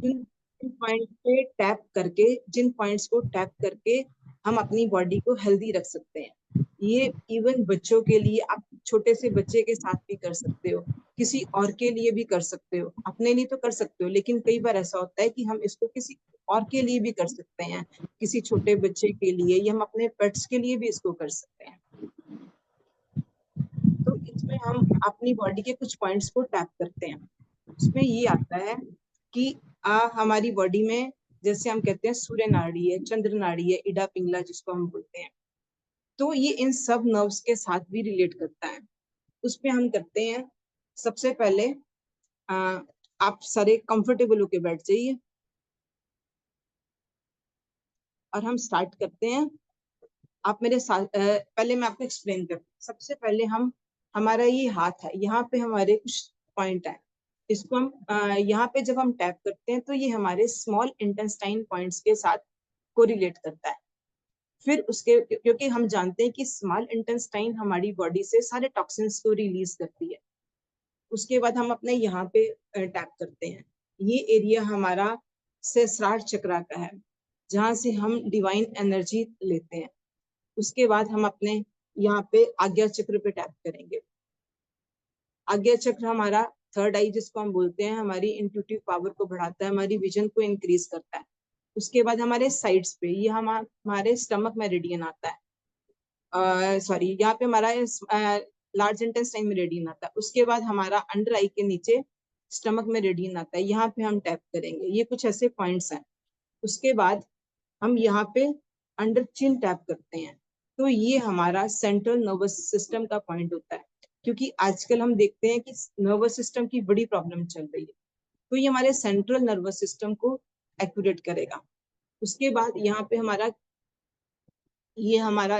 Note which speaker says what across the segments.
Speaker 1: जिन point पे tap करके, जिन points को टैप करके हम अपनी बॉडी को हेल्दी रख सकते हैं। ये इवन बच्चों के लिए, आप छोटे से बच्चे के साथ भी कर सकते हो, किसी और के लिए भी कर सकते हो, अपने लिए तो कर सकते हो, लेकिन कई बार ऐसा होता है कि हम इसको किसी और के लिए भी कर सकते हैं, किसी छोटे बच्चे के लिए, या हम अपने पेट्स के लिए भी इसको कर सकते हैं। तो इसमें हम अपनी बॉडी के कुछ पॉइंट्स को टैप करते हैं। उसमें ये आता है कि हमारी बॉडी में, जैसे हम कहते हैं सूर्य नाड़ी है, चंद्र नाड़ी है, इडा पिंगला जिसको हम बोलते हैं, तो ये इन सब नर्व्स के साथ भी रिलेट करता है। उसमें हम करते हैं, सबसे पहले आप सारे कंफर्टेबल होके बैठ जाइए और हम स्टार्ट करते हैं। आप मेरे साथ, पहले मैं आपको एक्सप्लेन करती हूँ। सबसे पहले हम, हमारा ये हाथ है, यहाँ पे हमारे कुछ पॉइंट है, इसको हम यहाँ पे जब हम टैप करते हैं तो ये हमारे स्मॉल इंटेस्टाइन पॉइंट्स के साथ कोरिलेट करता है। फिर उसके, क्योंकि हम जानते हैं कि स्मॉल इंटेस्टाइन हमारी बॉडी से सारे टॉक्सिन्स को रिलीज करती है। उसके बाद हम अपने यहाँ पे टैप करते हैं। ये एरिया हमारा सहस्रार चक्रा का है, जहाँ से हम डिवाइन एनर्जी लेते हैं। उसके बाद हम अपने यहाँ पे आज्ञा चक्र पे टैप करेंगे। आज्ञा चक्र हमारा थर्ड आई जिसको हम बोलते हैं, हमारी इंट्यूटिव पावर को बढ़ाता है, हमारी विजन को इंक्रीज करता है। उसके बाद हमारे साइड्स पे ये हमारे स्टमक मेरिडियन आता है, सॉरी यहाँ पे हमारा लार्ज इंटेस्टाइन मेरिडियन आता है। उसके बाद हमारा अंडर आई के नीचे स्टमक मेरिडियन आता है, यहाँ पे हम टैप करेंगे। ये कुछ ऐसे पॉइंट्स हैं। उसके बाद हम यहाँ पे अंडर चिन टैप करते हैं, तो ये हमारा सेंट्रल नर्वस सिस्टम का पॉइंट होता है, क्योंकि आजकल हम देखते हैं कि नर्वस सिस्टम की बड़ी प्रॉब्लम चल रही है, तो ये हमारे सेंट्रल नर्वस सिस्टम को एक्यूरेट करेगा। उसके बाद यहाँ पे हमारा, ये हमारा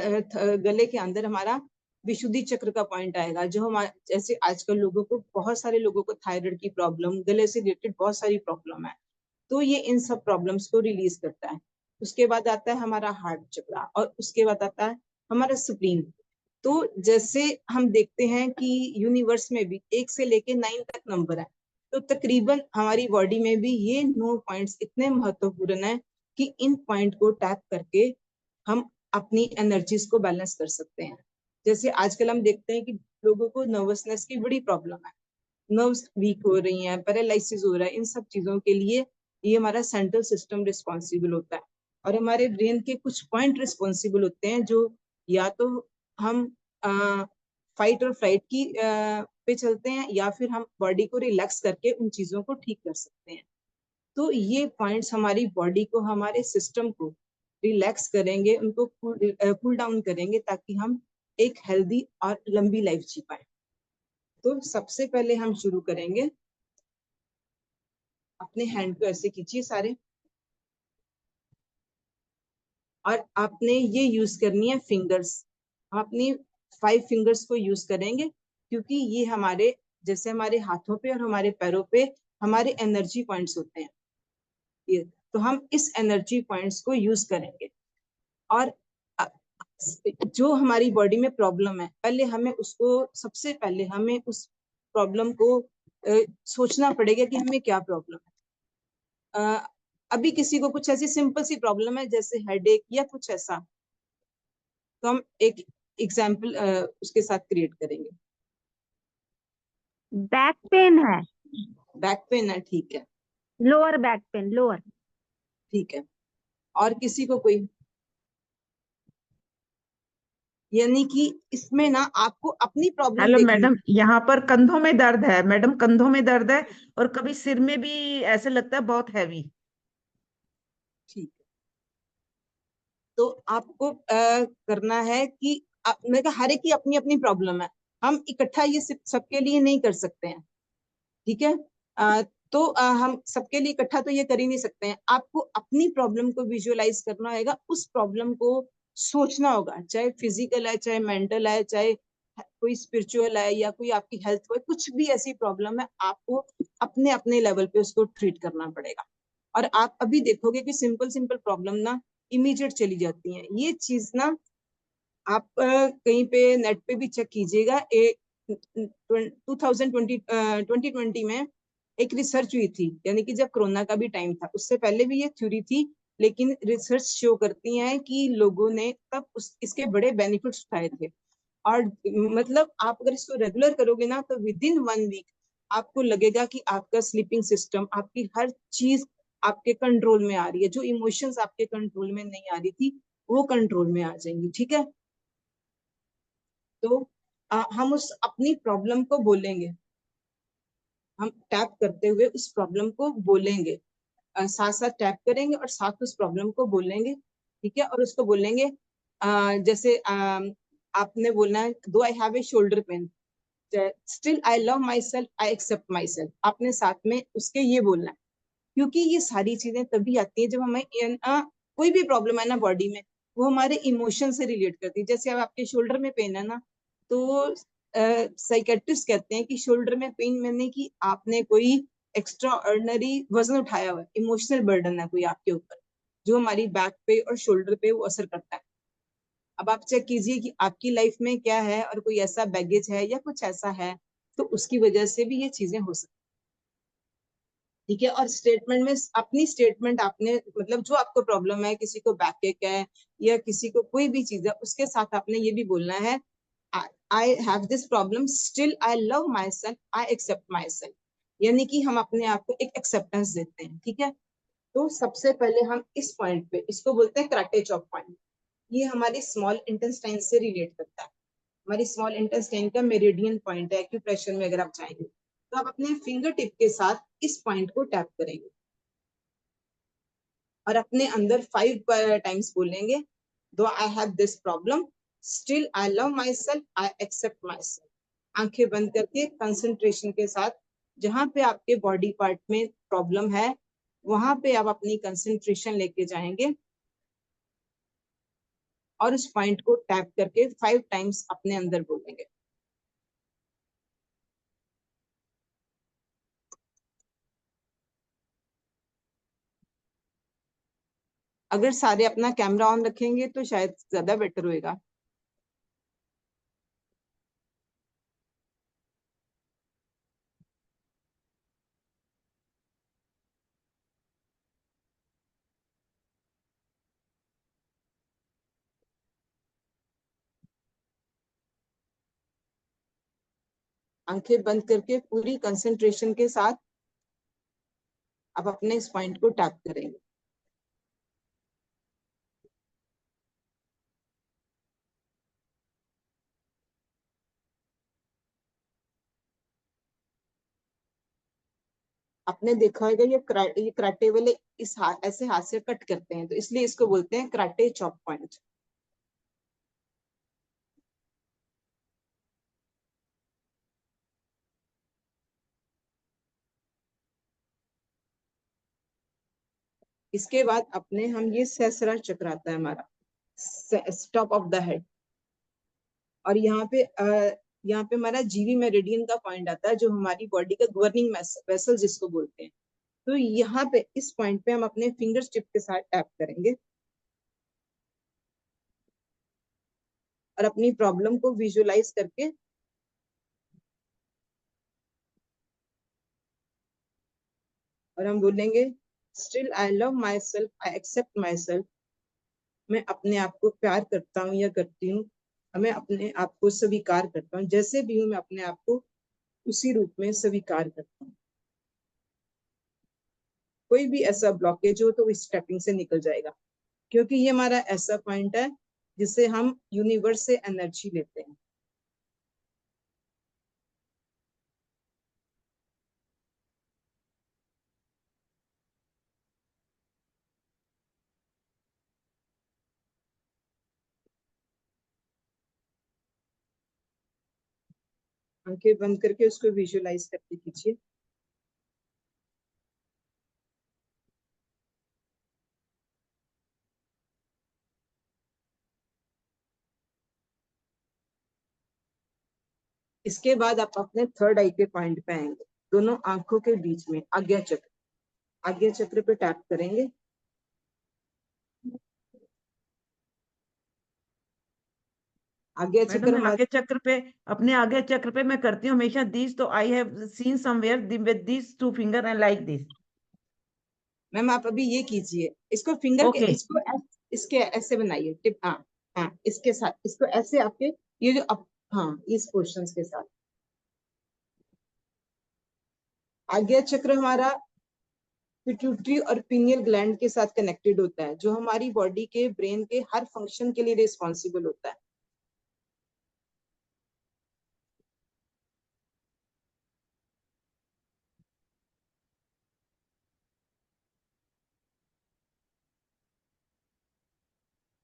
Speaker 1: गले के अंदर हमारा विशुद्धि चक्र का पॉइंट आएगा, जो हमारे जैसे आजकल लोगों को, बहुत सारे लोगों को थायराइड की प्रॉब्लम, गले से रिलेटेड बहुत सारी प्रॉब्लम है, तो ये इन सब प्रॉब्लम्स को रिलीज करता है। उसके बाद आता है हमारा हार्ट चक्रा, और उसके बाद आता है हमारा स्प्लीन। तो जैसे हम देखते हैं कि यूनिवर्स में भी 1 से लेके 9 तक नंबर है, तो तकरीबन हमारी बॉडी में भी ये 9 पॉइंट्स इतने महत्वपूर्ण है कि इन पॉइंट को टैप करके हम अपनी एनर्जीज को बैलेंस कर सकते हैं। जैसे आजकल हम देखते हैं कि लोगों को नर्वसनेस की बड़ी प्रॉब्लम है, नर्व्स वीक हो रही हैं, पैरालिसिस हो रहा है, इन सब चीजों के लिए ये हमारा सेंट्रल सिस्टम रिस्पॉन्सिबल होता है। और हमारे ब्रेन के कुछ पॉइंट रिस्पॉन्सिबल होते हैं, जो या तो हम फाइट और फ्लाइट की पे चलते हैं, या फिर हम बॉडी को रिलैक्स करके उन चीजों को ठीक कर सकते हैं। तो ये पॉइंट्स हमारी बॉडी को, हमारे सिस्टम को रिलैक्स करेंगे, उनको कूल डाउन करेंगे, ताकि हम एक हेल्दी और लंबी लाइफ जी पाए। तो सबसे पहले हम शुरू करेंगे, अपने हैंड को ऐसे कीजिए सारे, और आपने ये यूज करनी है फिंगर्स। हम अपनी 5 फिंगर्स को यूज करेंगे, क्योंकि ये हमारे, जैसे हमारे हाथों पे और हमारे पैरों पे हमारे एनर्जी पॉइंट्स होते हैं, ये तो हम इस एनर्जी पॉइंट्स को यूज करेंगे। और जो हमारी बॉडी में प्रॉब्लम है, पहले हमें उसको, सबसे पहले हमें उस प्रॉब्लम को सोचना पड़ेगा कि हमें क्या प्रॉब्लम है। अभी किसी को कुछ ऐसी सिंपल सी प्रॉब्लम है जैसे हेडेक या कुछ ऐसा, तो हम एक एग्जाम्पल उसके साथ क्रिएट करेंगे।
Speaker 2: बैक पेन है।
Speaker 1: बैक पेन है, ठीक है,
Speaker 2: लोअर बैक पेन, लोअर।
Speaker 1: ठीक है। और किसी को कोई, यानी कि इसमें ना आपको अपनी प्रॉब्लम
Speaker 3: हेलो
Speaker 1: देखनी
Speaker 3: मैडम,
Speaker 1: है।
Speaker 3: यहाँ पर कंधों में दर्द है मैडम, कंधों में दर्द है, और कभी सिर में भी ऐसे लगता है बहुत हैवी।
Speaker 1: ठीक है, तो आपको करना है कि मैंने कहा हर एक की अपनी अपनी प्रॉब्लम है, हम इकट्ठा ये सबके लिए नहीं कर सकते हैं, ठीक है। तो हम सबके लिए इकट्ठा तो ये कर ही नहीं सकते हैं। आपको अपनी प्रॉब्लम को विजुअलाइज करना होगा, उस प्रॉब्लम को सोचना होगा, चाहे फिजिकल है, चाहे मेंटल है, चाहे कोई स्पिरिचुअल है, या कोई आपकी हेल्थ को, कुछ भी ऐसी प्रॉब्लम है, आपको अपने अपने लेवल पे उसको ट्रीट करना पड़ेगा। और आप अभी देखोगे कि सिंपल सिंपल प्रॉब्लम ना इमीडिएट चली जाती हैं। ये चीज ना आप कहीं पे नेट पे भी चेक कीजिएगा। 2020 में एक रिसर्च हुई थी, यानी कि जब कोरोना का भी टाइम था, उससे पहले भी ये थ्योरी थी, लेकिन रिसर्च शो करती है कि लोगों ने तब इसके बड़े बेनिफिट्स उठाए थे। और मतलब आप अगर इसको रेगुलर करोगे ना, तो विद इन 1 वीक आपको लगेगा कि आपका स्लीपिंग सिस्टम, आपकी हर चीज आपके कंट्रोल में आ रही है। जो इमोशंस आपके कंट्रोल में नहीं आ रही थी, वो कंट्रोल में आ जाएंगी। ठीक है, तो हम उस अपनी प्रॉब्लम को बोलेंगे, हम टैप करते हुए उस प्रॉब्लम को बोलेंगे, साथ साथ टैप करेंगे और साथ उस प्रॉब्लम को बोलेंगे। ठीक है, और उसको बोलेंगे जैसे आपने बोलना है, though I have a shoulder pain, still I love myself, I accept myself, आपने साथ में उसके ये बोलना है। क्योंकि ये सारी चीजें तभी आती है जब हमें कोई भी प्रॉब्लम है ना बॉडी में, वो हमारे इमोशन से रिलेट करती है। जैसे अब आपके शोल्डर में पेन है ना, तो साइकेट्रिस्ट कहते हैं कि शोल्डर में पेन मैंने कि आपने कोई एक्स्ट्रा ऑर्डिनरी वजन उठाया हुआ है, इमोशनल बर्डन है कोई आपके ऊपर, जो हमारी बैक पे और शोल्डर पे वो असर करता है। अब आप चेक कीजिए कि आपकी लाइफ में क्या है, और कोई ऐसा बैगेज है या कुछ ऐसा है, तो उसकी वजह से भी ये चीजें हो सकती। ठीक है, और स्टेटमेंट में अपनी स्टेटमेंट आपने, मतलब जो आपको प्रॉब्लम है, किसी को बैकएक है या किसी को कोई भी चीज है, उसके साथ आपने ये भी बोलना है, I have this problem, still I love myself, I accept myself. यानी कि हम अपने आप को एक एक्सेप्टेंस देते हैं। ठीक है, तो सबसे पहले हम इस पॉइंट पे, इसको बोलते हैं कराटे चॉप पॉइंट। ये हमारी स्मॉल इंटेस्टाइन से रिलेट करता है। हमारी स्मॉल इंटेस्टाइन का मेरिडियन पॉइंट है एक्यूप्रेशर में, अगर आप चाहेंगे तो आप अपने फिंगर टिप के साथ इस पॉइंट को टैप करेंगे और अपने अंदर 5 टाइम्स बोलेंगे, though I have this problem, still I love myself, I accept myself. आंखें बंद करके कंसंट्रेशन के साथ, जहां पे आपके बॉडी पार्ट में प्रॉब्लम है, वहां पे आप अपनी कंसंट्रेशन लेके जाएंगे और उस पॉइंट को टैप करके 5 टाइम्स अपने अंदर बोलेंगे। अगर सारे अपना कैमरा ऑन रखेंगे तो शायद ज्यादा बेटर होएगा। आंखें बंद करके पूरी कंसंट्रेशन के साथ आप अपने इस पॉइंट को टैप करेंगे। आपने देखा होगा ये कराटे वाले इस हाथ, ऐसे हाथ से कट करते हैं, तो इसलिए इसको बोलते हैं कराटे चॉप पॉइंट। इसके बाद अपने हम ये सहस्रार चक्र आता है हमारा, स्टॉप ऑफ द हेड, और यहाँ पे हमारा जीवी मेरिडियन का पॉइंट आता है, जो हमारी बॉडी का गवर्निंग वेसल जिसको बोलते हैं। तो यहाँ पे इस पॉइंट पे हम अपने फिंगर टिप के साथ टैप करेंगे और अपनी प्रॉब्लम को विजुअलाइज करके और हम बोलेंगे, still I love myself, I accept myself. मैं अपने आप को प्यार करता हूँ या करती हूँ, मैं अपने आप को स्वीकार करता हूँ, जैसे भी हूँ मैं अपने आप को उसी रूप में स्वीकार करता हूँ। कोई भी ऐसा ब्लॉकेज हो तो इस टैपिंग से निकल जाएगा, क्योंकि ये हमारा ऐसा पॉइंट है जिससे हम यूनिवर्स से एनर्जी लेते हैं। आंखें बंद करके उसको विजुअलाइज करके कीजिए। इसके बाद आप अपने थर्ड आई के पॉइंट पे आएंगे, दोनों आंखों के बीच में आज्ञा चक्र, आज्ञा चक्र पे टैप करेंगे। आगे
Speaker 3: मैडम
Speaker 1: चक्र
Speaker 3: मैं
Speaker 1: हमारे,
Speaker 3: आगे चक्र पे, अपने आगे चक्र पे मैं करती हूँ हमेशा दिस, तो I have seen somewhere with this two finger and like this.
Speaker 1: Ma'am आप अभी ये कीजिए, इसको फिंगर के,
Speaker 3: ओके।
Speaker 1: इसके ऐसे बनाइए टिप, हाँ हाँ, इसके साथ इसको ऐसे आपके, ये जो हाँ, इस पोर्शन के साथ। आज्ञा चक्र हमारा पिट्यूटरी और पीनियल ग्लैंड के साथ कनेक्टेड होता है, जो हमारी बॉडी के ब्रेन के हर फंक्शन के लिए रिस्पॉन्सिबल होता है।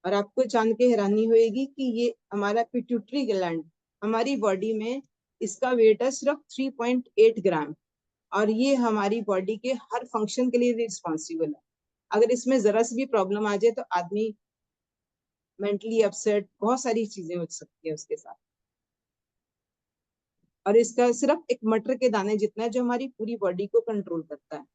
Speaker 1: और आपको जान के हैरानी होगी कि ये हमारा पिट्यूटरी ग्लैंड हमारी बॉडी में, इसका वेट है सिर्फ 3.8 ग्राम, और ये हमारी बॉडी के हर फंक्शन के लिए रिस्पॉन्सिबल है। अगर इसमें जरा सी भी प्रॉब्लम आ जाए तो आदमी मेंटली अपसेट, बहुत सारी चीजें हो सकती है उसके साथ। और इसका सिर्फ एक मटर के दाने जितना है, जो हमारी पूरी बॉडी को कंट्रोल करता है।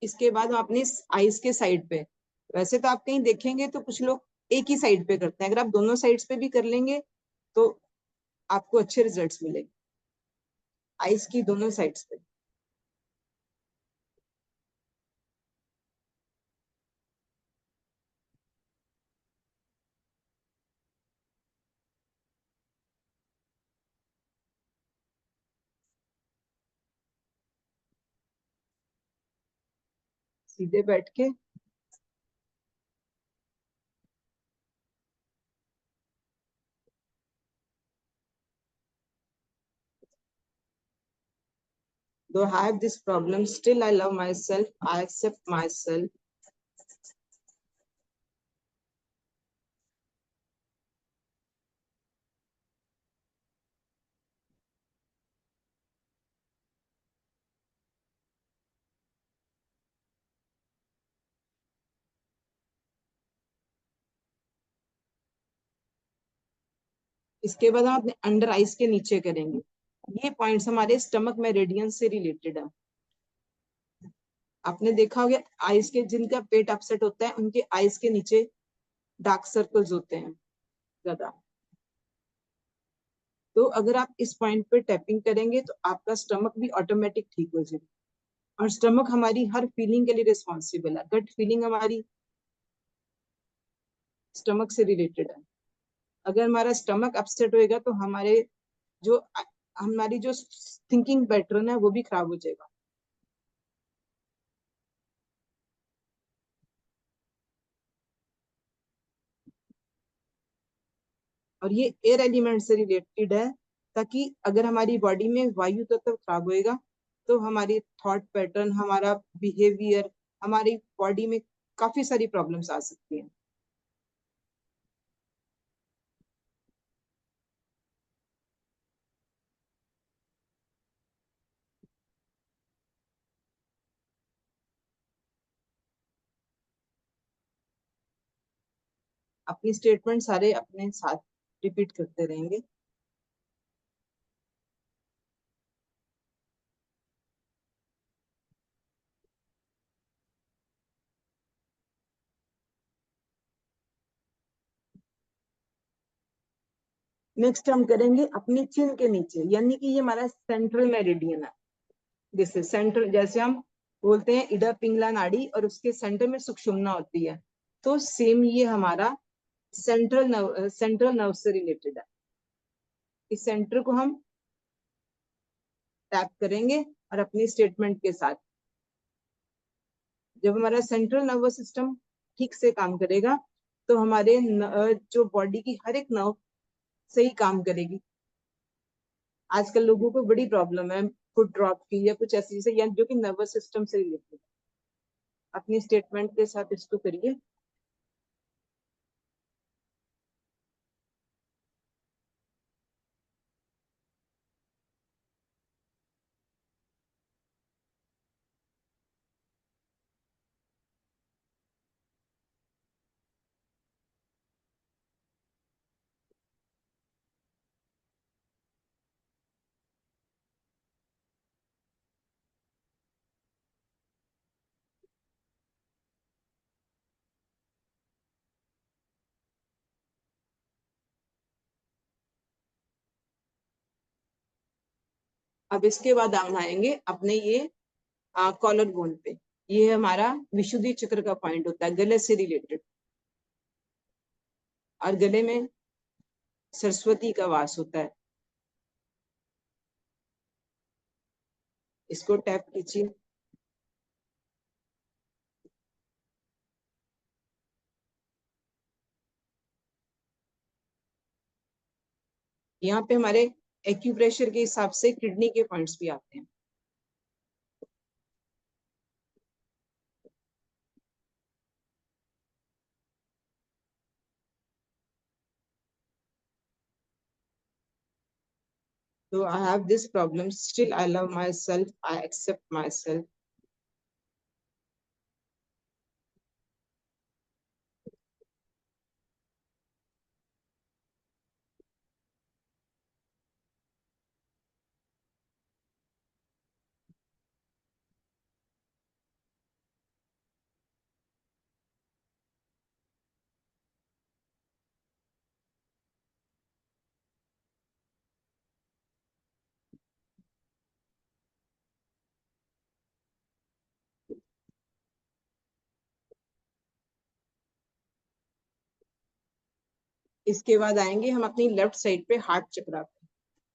Speaker 1: इसके बाद हम अपनी आईज के साइड पे, वैसे तो आप कहीं देखेंगे तो कुछ लोग एक ही साइड पे करते हैं, अगर आप दोनों साइड्स पे भी कर लेंगे तो आपको अच्छे रिजल्ट्स मिलेंगे, आईज की दोनों साइड्स पे। सीधे बैठ के, though I have this problem, still I love myself, I accept myself. इसके बाद हम अपने अंडर आइज के नीचे करेंगे। ये पॉइंट्स हमारे स्टमक मेरिडियन से रिलेटेड है। आपने देखा होगा आइज के, जिनका पेट अपसेट होता है उनके आइज के नीचे डार्क सर्कल्स होते हैं ज्यादा। तो अगर आप इस पॉइंट पे टैपिंग करेंगे तो आपका स्टमक भी ऑटोमेटिक ठीक हो जाएगा। और स्टमक हमारी हर फीलिंग के लिए रिस्पॉन्सिबल है, गट फीलिंग हमारी स्टमक से रिलेटेड है। अगर हमारा स्टमक अपसेट होएगा तो जो हमारी जो थिंकिंग पैटर्न है वो भी खराब हो जाएगा। और ये एयर एलिमेंट से रिलेटेड है, ताकि अगर हमारी बॉडी में वायु तत्व खराब होएगा तो हमारी थॉट पैटर्न, हमारा बिहेवियर, हमारी बॉडी में काफी सारी प्रॉब्लम्स आ सकती हैं। अपनी स्टेटमेंट सारे अपने साथ रिपीट करते रहेंगे। नेक्स्ट हम करेंगे अपनी चिन के नीचे, यानी कि ये हमारा सेंट्रल मेरिडियन है। जैसे सेंट्रल, जैसे हम बोलते हैं इडा पिंगला नाड़ी और उसके सेंटर में सुषुम्ना होती है, तो सेम ये हमारा सेंट्रल नर्व से रिलेटेड है। इस सेंटर को हम टैप करेंगे और अपनी स्टेटमेंट के साथ, जब हमारा सेंट्रल नर्वस सिस्टम ठीक से काम करेगा तो हमारे जो बॉडी की हर एक नर्व सही काम करेगी। आजकल लोगों को बड़ी प्रॉब्लम है फुट ड्रॉप की या कुछ ऐसी चीजें, या जो कि नर्वस सिस्टम से रिलेटेड। अपनी स्टेटमेंट के साथ इसको करिए। अब इसके बाद हम आएंगे अपने ये कॉलर बोन पे। ये हमारा विशुद्धि चक्र का पॉइंट होता है, गले से रिलेटेड, और गले में सरस्वती का वास होता है। इसको टैप कीजिए। यहाँ पे हमारे एक्यूप्रेशर के हिसाब से किडनी के पॉइंट्स भी आते हैं। So I have this problem. Still, I love myself. I accept myself. इसके बाद आएंगे हम अपनी लेफ्ट साइड पे हार्ट चक्रा पे।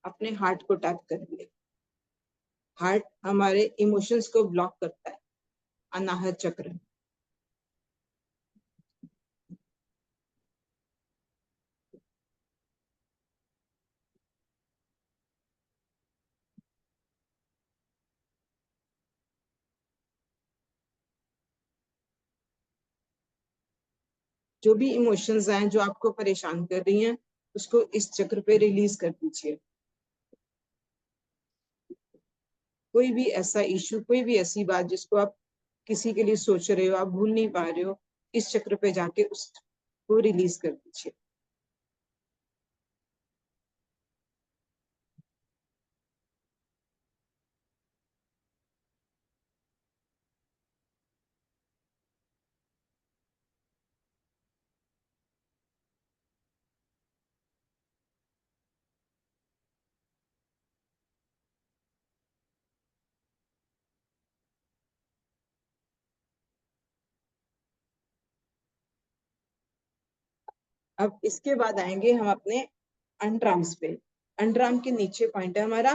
Speaker 1: अपने हार्ट को टैप करेंगे। हार्ट हमारे इमोशंस को ब्लॉक करता है, अनाहत चक्र। जो भी इमोशंस हैं जो आपको परेशान कर रही हैं, उसको इस चक्र पे रिलीज कर दीजिए। कोई भी ऐसा इशू, कोई भी ऐसी बात जिसको आप किसी के लिए सोच रहे हो, आप भूल नहीं पा रहे हो, इस चक्र पे जाके उसको रिलीज कर दीजिए। अब इसके बाद आएंगे हम अपने अंडरआर्म्स पे। अंडरआर्म के नीचे पॉइंट है हमारा,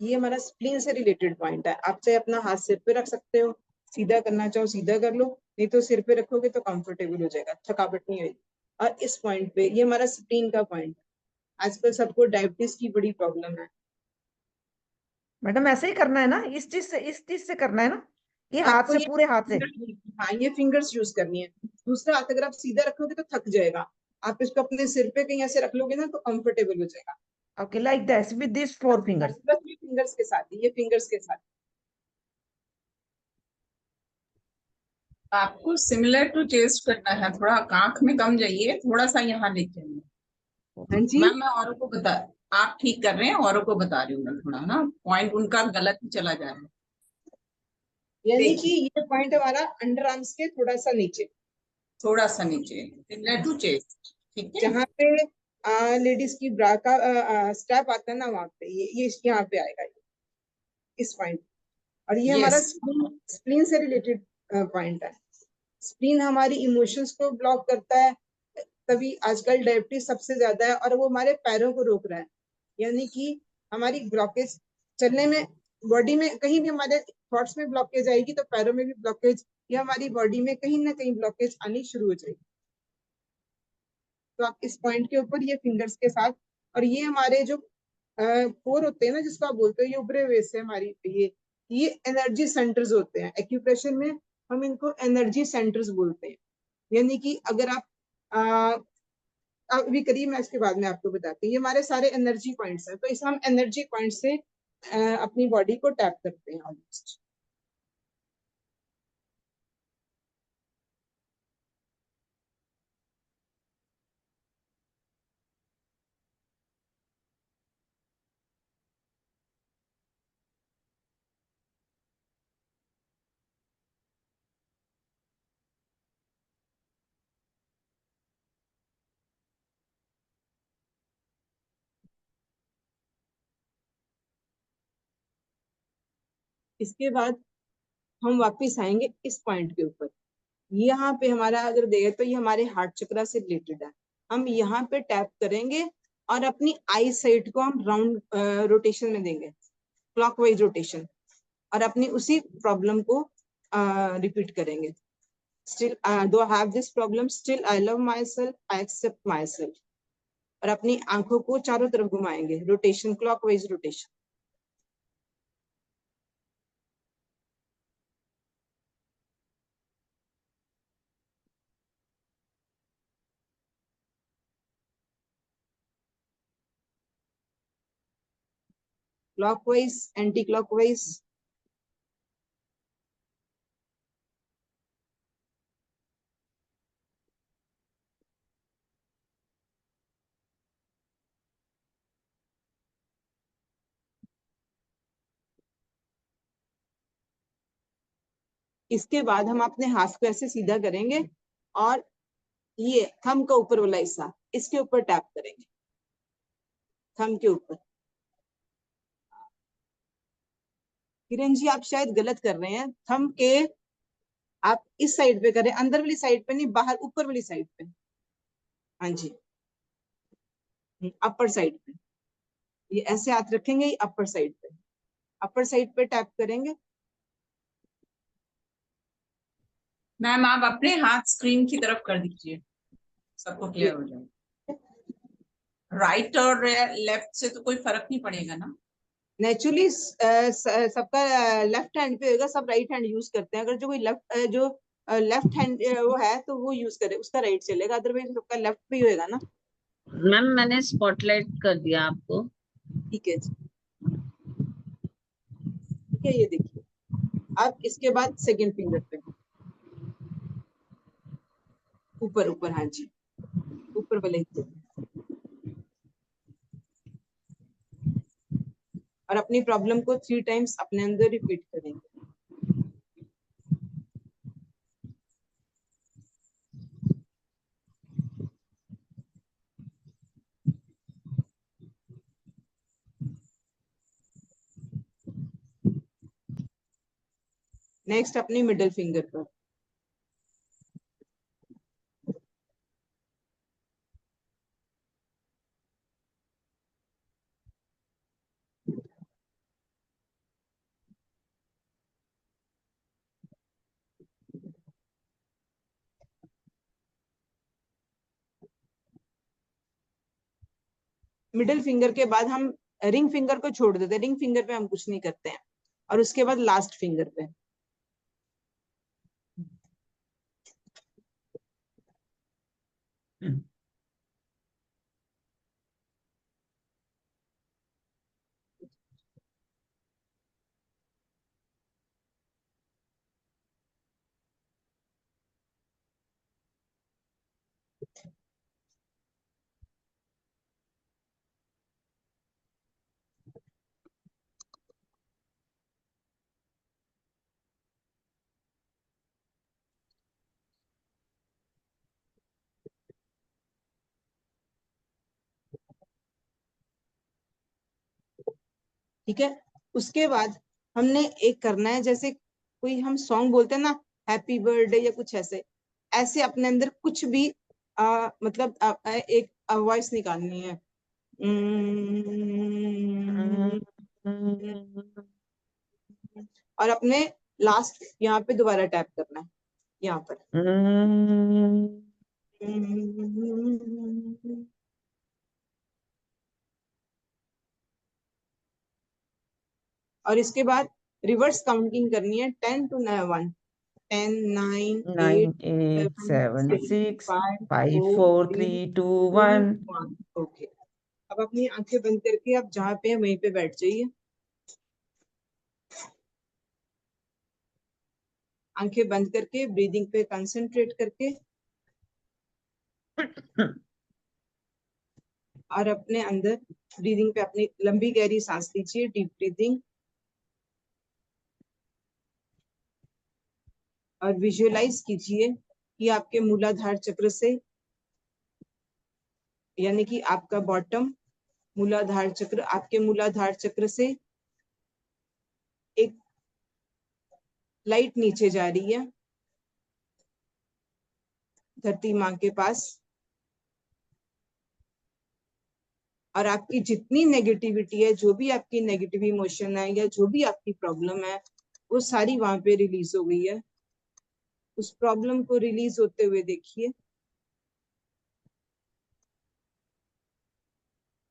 Speaker 1: ये हमारा स्प्लीन से रिलेटेड पॉइंट है। आप चाहे अपना हाथ सिर पे रख सकते हो, सीधा करना चाहो सीधा कर लो, नहीं तो सिर पे रखोगे तो कंफर्टेबल हो जाएगा, थकावट नहीं होगी। और इस पॉइंट पे ये हमारा स्प्लीन का पॉइंट है। आजकल सबको डायबिटीज की बड़ी प्रॉब्लम है।
Speaker 3: मैडम ऐसे ही करना है ना, इस चीज से करना है ना, ये हाथ
Speaker 1: आपको
Speaker 3: से,
Speaker 1: ये
Speaker 3: पूरे हाथ से?
Speaker 1: हाँ, ये फिंगर्स यूज करनी है। दूसरा हाथ अगर आप सीधा रखोगे तो थक जाएगा, आप इसको अपने सिर पे कहीं ऐसे रख लोगे ना तो कंफर्टेबल हो जाएगा।
Speaker 3: Okay, like this with this 4 fingers.
Speaker 1: बस ये फिंगर्स के साथ, ये फिंगर्स के साथ।
Speaker 4: आपको सिमिलर टू चेस्ट करना है, थोड़ा आंख में कम जाइए, थोड़ा सा यहाँ लेके आइए।
Speaker 1: हाँ जी।
Speaker 4: मैम मैं औरों को बता, आप ठीक कर रहे हैं, औरों को बता रही हूँ मैं, थोड़ा ना पॉइंट उनका गलत ही चला जा रहा है।
Speaker 1: यानी कि
Speaker 4: देखिए
Speaker 1: ये पॉइंट हमारा अंडर आर्म्स के थोड़ा सा नीचे,
Speaker 4: थोड़ा सा नीचे, सिमिलर टू चेस्ट, ठीक है।
Speaker 1: जहाँ पे लेडीज की ब्रा का स्टेप आता है ना, वहां पे ये यहाँ पे आएगा ये, इस पॉइंट। और ये हमारा
Speaker 4: यस
Speaker 1: स्प्लीन, स्प्लीन से रिलेटेड पॉइंट है। स्प्लीन हमारी इमोशंस को ब्लॉक करता है, तभी आजकल डायबिटीज सबसे ज्यादा है, और वो हमारे पैरों को रोक रहा है। यानी कि हमारी ब्लॉकेज चलने में, बॉडी में कहीं भी हमारे थॉट्स में ब्लॉकेज आएगी तो पैरों में भी ब्लॉकेज, या हमारी बॉडी में कहीं ना कहीं ब्लॉकेज आनी शुरू हो जाएगी। तो आप इस पॉइंट के ऊपर ये फिंगर्स के साथ, और ये हमारे जो पोर होते हैं ना जिसको आप बोलते हो, ये उभरे हुए से हमारी ये एनर्जी सेंटर्स होते हैं। एक्यूप्रेशर में हम इनको एनर्जी सेंटर्स बोलते हैं। यानी कि अगर आप अभी करिए, मैं इसके बाद में आपको बताती हूँ, ये हमारे सारे एनर्जी पॉइंट्स हैं। तो इसे हम एनर्जी पॉइंट से अपनी बॉडी को टैप करते हैं ऑलमोस्ट। इसके बाद हम वापस आएंगे इस पॉइंट के ऊपर। यहाँ पे हमारा अगर देखें तो ये हमारे हार्ट चक्रा से रिलेटेड है। हम यहाँ पे टैप करेंगे और अपनी आई साइड को हम राउंड रोटेशन में देंगे, क्लॉकवाइज रोटेशन, और अपनी उसी प्रॉब्लम को रिपीट करेंगे। Still, though I have this problem, still I love myself, I accept myself. और अपनी आंखों को चारों तरफ घुमाएंगे, rotation, clockwise rotation. Clockwise, anti clockwise. इसके बाद हम अपने हाथ को ऐसे सीधा करेंगे और ये थंब का ऊपर वाला हिस्सा, इसके ऊपर टैप करेंगे, थंब के ऊपर। किरण जी आप शायद गलत कर रहे हैं, थंब के आप इस साइड पे करें, अंदर वाली साइड पे नहीं, बाहर ऊपर वाली साइड पे। हाँ जी, अपर साइड पे। ये ऐसे हाथ रखेंगे, अपर साइड पे, अपर साइड पे टैप करेंगे।
Speaker 4: मैम आप अपने हाथ स्क्रीन की तरफ कर दीजिए, सबको क्लियर हो जाए। राइट और लेफ्ट से तो कोई फर्क नहीं पड़ेगा ना?
Speaker 1: नेचुरली सबका लेफ्ट हैंड पे होगा, सब राइट हैंड यूज करते हैं। अगर जो कोई लेफ्ट हैंड वो है तो वो यूज करे, उसका राइट चलेगा, अदरवाइज सबका लेफ्ट पे ही होएगा ना।
Speaker 5: मैम मैंने स्पॉटलाइट कर दिया आपको।
Speaker 1: ठीक है जी, ठीक है। ये देखिए, अब इसके बाद सेकंड फिंगर पे ऊपर ऊपर, हाँ जी, ऊपर वाले हिस्से पे। और अपनी प्रॉब्लम को 3 टाइम्स अपने अंदर रिपीट करेंगे। नेक्स्ट अपनी मिडिल फिंगर पर। मिडिल फिंगर के बाद हम रिंग फिंगर को छोड़ देते हैं, रिंग फिंगर पे हम कुछ नहीं करते हैं। और उसके बाद लास्ट फिंगर पे। ठीक है, उसके बाद हमने एक करना है, जैसे कोई हम सॉन्ग बोलते हैं ना, हैप्पी बर्थडे या कुछ ऐसे, ऐसे अपने अंदर कुछ भी मतलब एक वॉइस निकालनी है। और अपने लास्ट यहाँ पे दोबारा टैप करना है, यहाँ पर। और इसके बाद रिवर्स काउंटिंग करनी है, 10 to 1, 10, 9, 8,
Speaker 3: 9, 8, 7,
Speaker 1: 7,
Speaker 3: 6,
Speaker 1: 5,
Speaker 3: 5,
Speaker 1: 4,
Speaker 3: 4,
Speaker 1: 3,
Speaker 3: 3, 2,
Speaker 1: 2,
Speaker 3: 1.
Speaker 1: 1। ओके, अब अपनी आंखें बंद करके आप जहाँ पे हैं वहीं पे बैठ जाइए। आंखें बंद करके ब्रीदिंग पे कंसंट्रेट करके, और अपने अंदर ब्रीदिंग पे अपनी लंबी गहरी सांस लीजिए, डीप ब्रीदिंग। और विजुअलाइज कीजिए कि आपके मूलाधार चक्र से, यानी कि आपका बॉटम मूलाधार चक्र, आपके मूलाधार चक्र से एक लाइट नीचे जा रही है धरती माँ के पास, और आपकी जितनी नेगेटिविटी है, जो भी आपकी नेगेटिव इमोशन है या जो भी आपकी प्रॉब्लम है, वो सारी वहां पे रिलीज हो गई है। उस प्रॉब्लम को रिलीज होते हुए देखिए।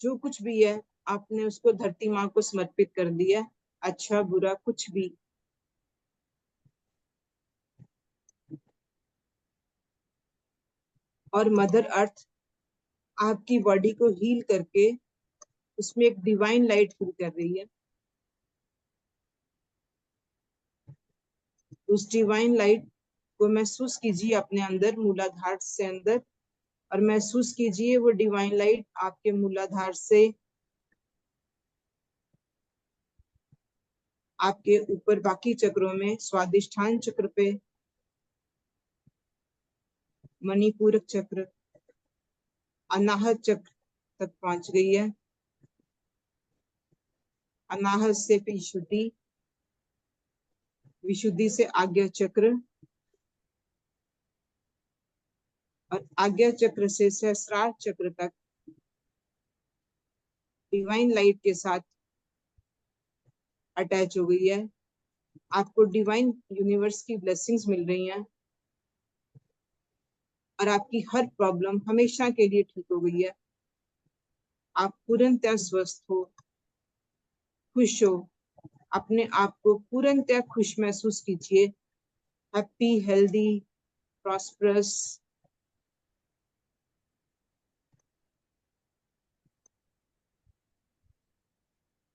Speaker 1: जो कुछ भी है आपने उसको धरती माँ को समर्पित कर दिया, अच्छा बुरा कुछ भी। और मदर अर्थ आपकी बॉडी को हील करके उसमें एक डिवाइन लाइट फिल कर रही है। उस डिवाइन लाइट को महसूस कीजिए अपने अंदर, मूलाधार से अंदर, और महसूस कीजिए वो डिवाइन लाइट आपके मूलाधार से आपके ऊपर बाकी चक्रों में, स्वादिष्ठान चक्र पे, मणिपूरक चक्र, अनाहत चक्र तक पहुंच गई है। अनाहत से विशुद्धि, विशुद्धि से आज्ञा चक्र, और आज्ञा चक्र से सहस्रार चक्र तक डिवाइन लाइट के साथ अटैच हो गई है। आपको डिवाइन यूनिवर्स की ब्लेसिंग्स मिल रही हैं और आपकी हर प्रॉब्लम हमेशा के लिए ठीक हो गई है। आप पूर्णतः स्वस्थ हो, खुश हो, अपने आप को पूर्णतः खुश महसूस कीजिए। Happy, healthy, prosperous.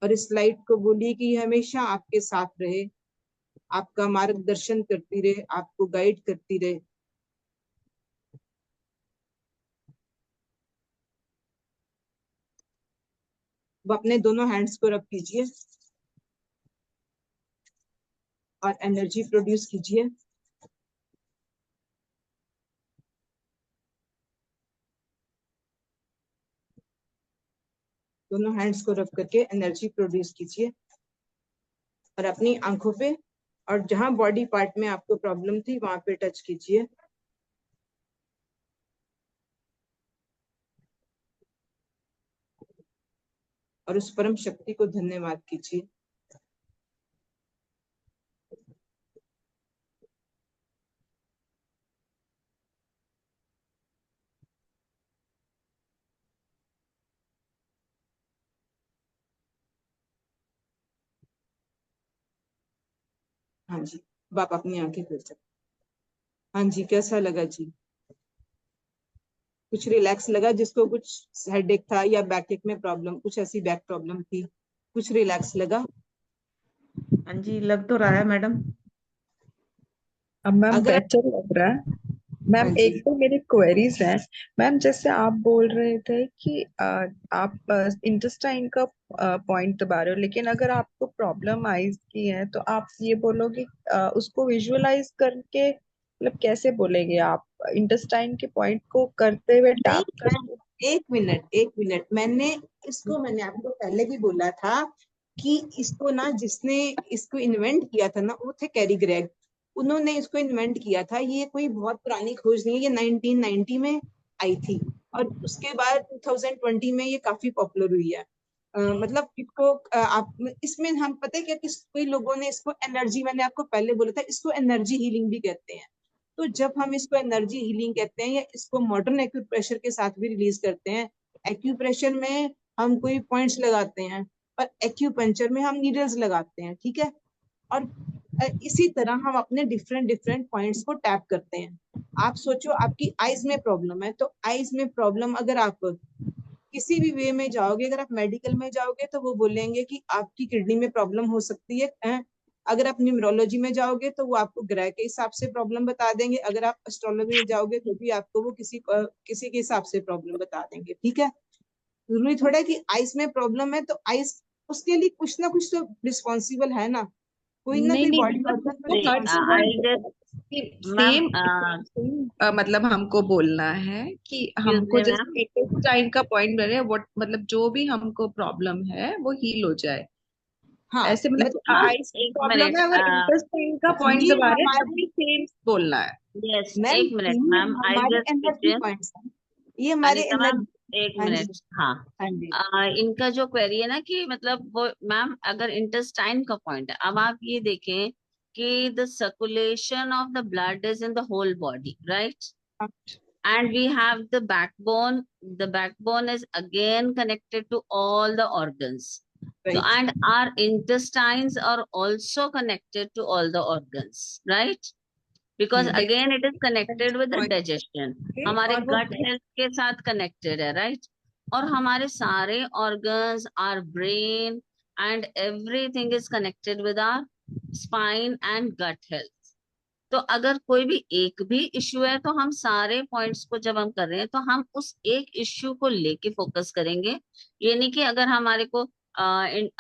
Speaker 1: और इस लाइट को बोलिए कि ये हमेशा आपके साथ रहे, आपका मार्गदर्शन करती रहे, आपको गाइड करती रहे। वो अपने दोनों हैंड्स को रब कीजिए और एनर्जी प्रोड्यूस कीजिए। दोनों हैंड्स को रब करके एनर्जी प्रोड्यूस कीजिए और अपनी आंखों पे और जहां बॉडी पार्ट में आपको प्रॉब्लम थी वहां पे टच कीजिए। और उस परम शक्ति को धन्यवाद कीजिए। हाँ जी, अब आप अपनी आंखें खोल सकते। हाँ जी, कैसा लगा जी? कुछ रिलैक्स लगा? जिसको कुछ हेडेक था या बैक में प्रॉब्लम, कुछ ऐसी बैक प्रॉब्लम थी, कुछ रिलैक्स लगा?
Speaker 3: हाँ जी, लग तो रहा है मैडम।
Speaker 6: अब मैम
Speaker 1: अगर
Speaker 6: बेटर लग रहा है। मैम
Speaker 1: हाँ
Speaker 6: एक
Speaker 1: जी,
Speaker 6: तो मेरी क्वेरीज हैं। मैम जैसे आप बोल रहे थे कि आप इंटेस्टाइन का पॉइंट दबा रहे हो, लेकिन अगर आपको प्रॉब्लम आइज की है तो आप ये बोलोगे उसको विजुअलाइज करके, मतलब कैसे बोलेंगे आप इंटेस्टाइन के पॉइंट को करते हुए
Speaker 1: नहीं,
Speaker 6: टैप करके?
Speaker 1: एक मिनट, मैंने आपको पहले भी बोला था कि इसको ना, जिसने इसको इन्वेंट किया था ना, वो थे कैरी ग्रेग। उन्होंने इसको इन्वेंट किया था। ये कोई बहुत पुरानी खोज नहीं है, ये 1990 में आई थी और उसके बाद 2020 में ये काफी पॉपुलर हुई है। मतलब इसको आप इसमें हम पता है क्या, किस कोई लोगों ने इसको एनर्जी, मैंने आपको पहले बोला था, इसको एनर्जी हीलिंग भी कहते हैं। तो जब हम इसको एनर्जी हीलिंग कहते हैं या इसको मॉडर्न एक्यूप्रेशर के साथ भी रिलीज करते हैं। एक्यूप्रेशर में हम कोई पॉइंट्स लगाते हैं और एक्यूपंचर में हम नीडल्स लगाते हैं, ठीक है। और इसी तरह हम अपने डिफरेंट डिफरेंट पॉइंट्स को टैप करते हैं। आप सोचो आपकी आईज में प्रॉब्लम है, तो आईज में प्रॉब्लम अगर आप किसी भी वे में जाओगे, अगर आप मेडिकल में जाओगे तो वो बोलेंगे कि आपकी किडनी में प्रॉब्लम हो सकती है। अगर आप न्यूमरोलॉजी में जाओगे तो वो आपको ग्रह के हिसाब से प्रॉब्लम बता देंगे। अगर आप एस्ट्रोलॉजी में जाओगे तो भी आपको वो किसी के हिसाब से प्रॉब्लम बता देंगे, ठीक है। जरूरी थोड़ा है कि आइस में प्रॉब्लम है तो आइस उसके लिए कुछ ना कुछ तो रिस्पॉन्सिबल है ना, कोई ना
Speaker 5: नहीं
Speaker 1: कोई
Speaker 5: नहीं
Speaker 1: बॉडी
Speaker 5: मतलब
Speaker 1: ऑर्गन तो
Speaker 5: नहीं,
Speaker 1: रिस्पॉन्सिबल
Speaker 5: आई
Speaker 1: है।
Speaker 5: जस्ट मैम,
Speaker 6: सेम मतलब हमको बोलना है कि
Speaker 5: एक्सक्यूज
Speaker 6: हमको
Speaker 5: मी मैम,
Speaker 6: जैसे इंटेस्टाइन का पॉइंट मिले, व्हाट मतलब जो भी हमको प्रॉब्लम है वो हील हो जाए।
Speaker 1: हाँ
Speaker 6: ऐसे मतलब
Speaker 5: हाँ,
Speaker 6: आइज की
Speaker 5: एक
Speaker 6: प्रॉब्लम
Speaker 5: मिनट
Speaker 6: है, अगर इंटेस्टाइन का पॉइंट
Speaker 1: ये
Speaker 6: दबा रहे हैं तब
Speaker 1: हमारे
Speaker 6: भी सेम बोलना है।
Speaker 5: यस,
Speaker 1: मैम,
Speaker 5: एक मिनट
Speaker 1: ये
Speaker 5: मैम, आई
Speaker 1: हमारे
Speaker 5: जस्ट
Speaker 1: एनर्जी
Speaker 5: क्वेश्चन,
Speaker 1: पॉइंट्स हैं, ये हमारे
Speaker 5: अनीता मैम,
Speaker 1: एनर्जी।
Speaker 5: एक
Speaker 1: हाँ जी,
Speaker 5: मिनट, हाँ।
Speaker 1: हाँ जी,
Speaker 5: इनका जो क्वेरी है ना कि मतलब वो मैम अगर इंटेस्टाइन का पॉइंट है, अब आप ये देखें कि the circulation of the blood is in the whole body, right? And we have the backbone. The backbone is again connected to all the organs. So,
Speaker 1: right,
Speaker 5: and our intestines are also connected to all the organs, right? Because again it is connected with the digestion. हमारे
Speaker 6: और वो
Speaker 5: gut health के साथ connected है, right? और हमारे सारे organs, our brain and everything is connected with our spine and gut health. तो अगर कोई भी एक भी इश्यू है तो हम सारे पॉइंट्स को जब हम कर रहे हैं तो हम उस एक इश्यू को लेके फोकस करेंगे। ये नहीं कि अगर हमारे को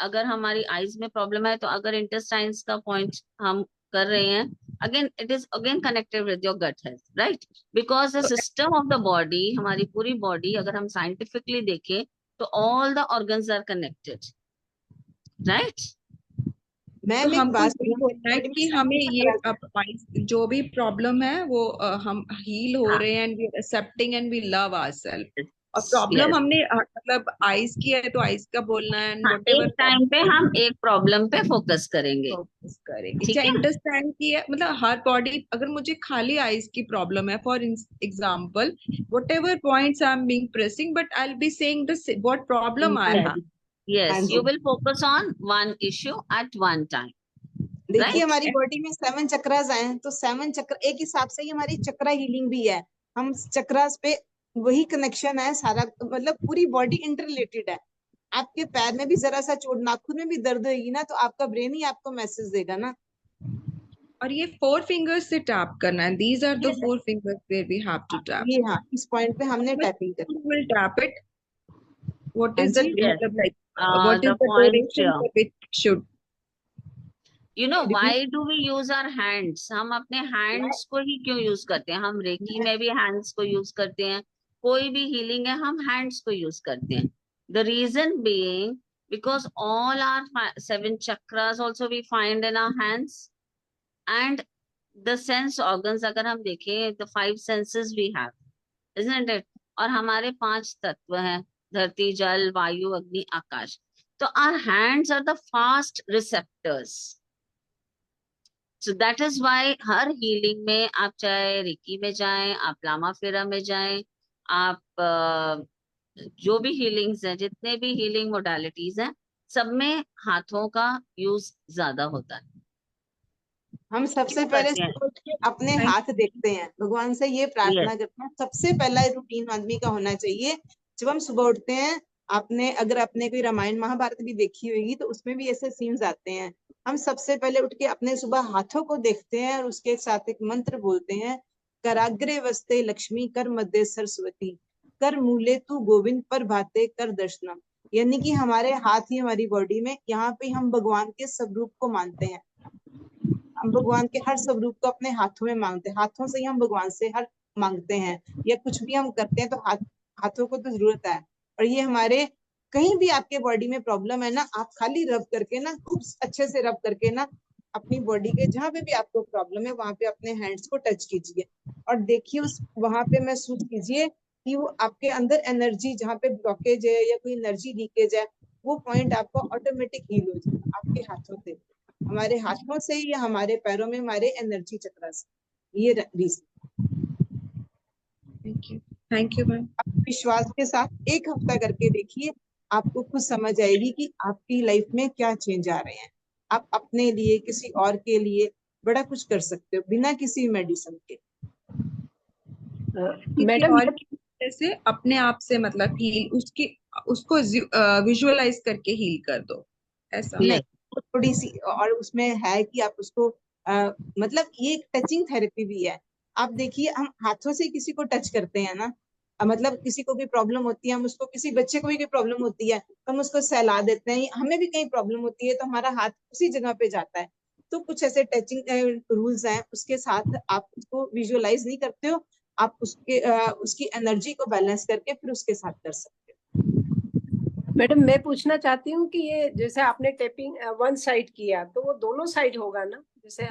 Speaker 5: अगर हमारी आईज में प्रॉब्लम है तो अगर इंटेस्टाइन्स का पॉइंट हम कर रहे हैं, again it is again connected with your gut health, right? Because the system of the body, हमारी पूरी बॉडी अगर हम साइंटिफिकली देखें तो all the organs are connected, right?
Speaker 6: तो
Speaker 1: मैम एक
Speaker 6: हमको
Speaker 1: बात
Speaker 6: यही बोलना है कि हमें ये जो भी प्रॉब्लम है वो हम हील हो रहे हैं, and we accepting and we love ourselves. और प्रॉब्लम
Speaker 5: Yes.
Speaker 6: हमने मतलब आइज की है तो आइज का बोलना है, एंड
Speaker 5: हाँ,
Speaker 6: व्हाटएवर
Speaker 5: एक टाइम पे हम एक प्रॉब्लम पे फोकस करेंगे,
Speaker 6: फोकस करेंगे।
Speaker 5: ठीक
Speaker 6: चाहे
Speaker 5: है?
Speaker 6: इंटेस्टाइन की है, मतलब हर बॉडी, अगर मुझे खाली आइज की प्रॉब्लम है for example, whatever points I am being pressing, but I will be saying the what problem I
Speaker 5: Yes.
Speaker 6: Have.
Speaker 5: Yes,
Speaker 1: हाँ
Speaker 5: you
Speaker 1: जी,
Speaker 5: will focus on one issue at one time,
Speaker 1: देखिए
Speaker 5: right?
Speaker 1: हमारी body में 7 चक्रास हैं, तो 7 चक्र एक हिसाब से ही हमारी चक्रा हीलिंग भी है। हम चक्रास पे वही कनेक्शन है सारा, मतलब पूरी बॉडी इंटर रिलेटेड है। आपके पैर में भी जरा सा चोट, नाखून में भी दर्द होगी ना, तो आपका ब्रेन ही आपको मैसेज देगा ना।
Speaker 6: और ये 4 फिंगर्स से टैप करना है, these are the
Speaker 1: Yes.
Speaker 6: 4 fingers where we have to tap.
Speaker 1: ये हाँ, इस पॉइंट पे हमने टैपिंग करनी है।
Speaker 6: Will tap it. व्हाट
Speaker 1: हाँ
Speaker 6: इज द
Speaker 1: जी,
Speaker 5: Yes.
Speaker 6: मतलब like what is
Speaker 5: The
Speaker 6: the
Speaker 5: points
Speaker 6: direction
Speaker 5: here.
Speaker 6: For which should
Speaker 5: You know
Speaker 1: repeat.
Speaker 5: why do we use our hands? हम अपने hands को ही क्यों यूज करते हैं? हम रेकी में भी hands को यूज करते हैं, कोई भी healing है हम hands को यूज करते हैं। The reason being because all our 7 chakras also we find in our hands, and the sense organs अगर हम देखें, the 5 senses we have, isn't it? और हमारे 5 तत्व हैं, धरती, जल, वायु, अग्नि, आकाश। तो our hands are the fast receptors. So that is why her healing में आप चाहे रेकी में जाएं, आप लामा फेरा में जाएं, आप जो भी healings हैं, जितने भी healing modalities हैं, सब में हाथों का यूज ज्यादा होता है।
Speaker 1: हम सबसे
Speaker 5: क्यों
Speaker 1: पहले
Speaker 5: करते हैं?
Speaker 1: सुबह उठ के अपने हाथ देखते हैं, भगवान से ये प्रार्थना
Speaker 5: Yes.
Speaker 1: करते हैं। सबसे पहला रूटीन आदमी का होना चाहिए जब हम सुबह उठते हैं। आपने अगर आपने कोई रामायण महाभारत भी देखी होगी तो उसमें भी ऐसे सीन्स आते हैं। हम सबसे पहले उठ के अपने सुबह हाथों को देखते हैं और उसके साथ एक मंत्र बोलते हैं, कराग्रे वस्ते लक्ष्मी, कर मध्य सरस्वती, कर मूले तू गोविंद, पर भाते कर दर्शनम। यानी कि हमारे हाथ ही हमारी बॉडी में, यहाँ पे हम भगवान के स्वरूप को मानते हैं। हम भगवान के हर स्वरूप को अपने हाथों में मांगते हैं, हाथों से ही हम भगवान से हर मांगते हैं, या कुछ भी हम करते हैं तो हाथों को तो जरूरत है। और ये हमारे, कहीं भी आपके बॉडी में प्रॉब्लम है ना, आप खाली रब करके ना, खूब अच्छे से रब करके ना, अपनी बॉडी के जहाँ पे भी आपको प्रॉब्लम है वहां पे अपने हैंड्स को टच कीजिए और देखिए उस वहां पे महसूस कीजिए कि वो आपके अंदर एनर्जी, जहाँ पे ब्लॉकेज है या कोई एनर्जी लीकेज है, वो पॉइंट आपको ऑटोमेटिक हील हो जाएगा आपके हाथों से, हमारे हाथों से या हमारे पैरों में, हमारे एनर्जी चक्र से। ये रीजन।
Speaker 6: Thank you ma'am.
Speaker 1: आप विश्वास के साथ एक हफ्ता करके देखिए, आपको खुद समझ आएगी कि आपकी लाइफ में क्या चेंज आ रहे हैं। आप अपने लिए, किसी और के लिए बड़ा कुछ कर सकते हो बिना किसी मेडिसिन के।
Speaker 6: मैडम और जैसे अपने आप से मतलब हील, उसको विजुअलाइज करके हील कर दो, ऐसा
Speaker 1: नहीं, थोड़ी सी और उसमें है कि आप उसको मतलब ये एक टचिंग थेरेपी भी है। आप देखिए, हम हाथों से किसी को टच करते हैं ना, मतलब किसी को भी प्रॉब्लम होती है, हम उसको, किसी बच्चे को भी कोई प्रॉब्लम होती है तो हम उसको सहला देते हैं, हमें भी कहीं प्रॉब्लम होती है तो हमारा हाथ उसी जगह पे जाता है। तो कुछ ऐसे टचिंग रूल्स हैं, उसके साथ आप उसको विजुअलाइज नहीं करते हो, आप उसके उसकी एनर्जी को बैलेंस करके फिर उसके साथ कर सकते हो।
Speaker 7: मैडम मैं पूछना चाहती हूँ कि ये जैसे आपने टैपिंग वन साइड किया तो वो दोनों साइड होगा ना, जैसे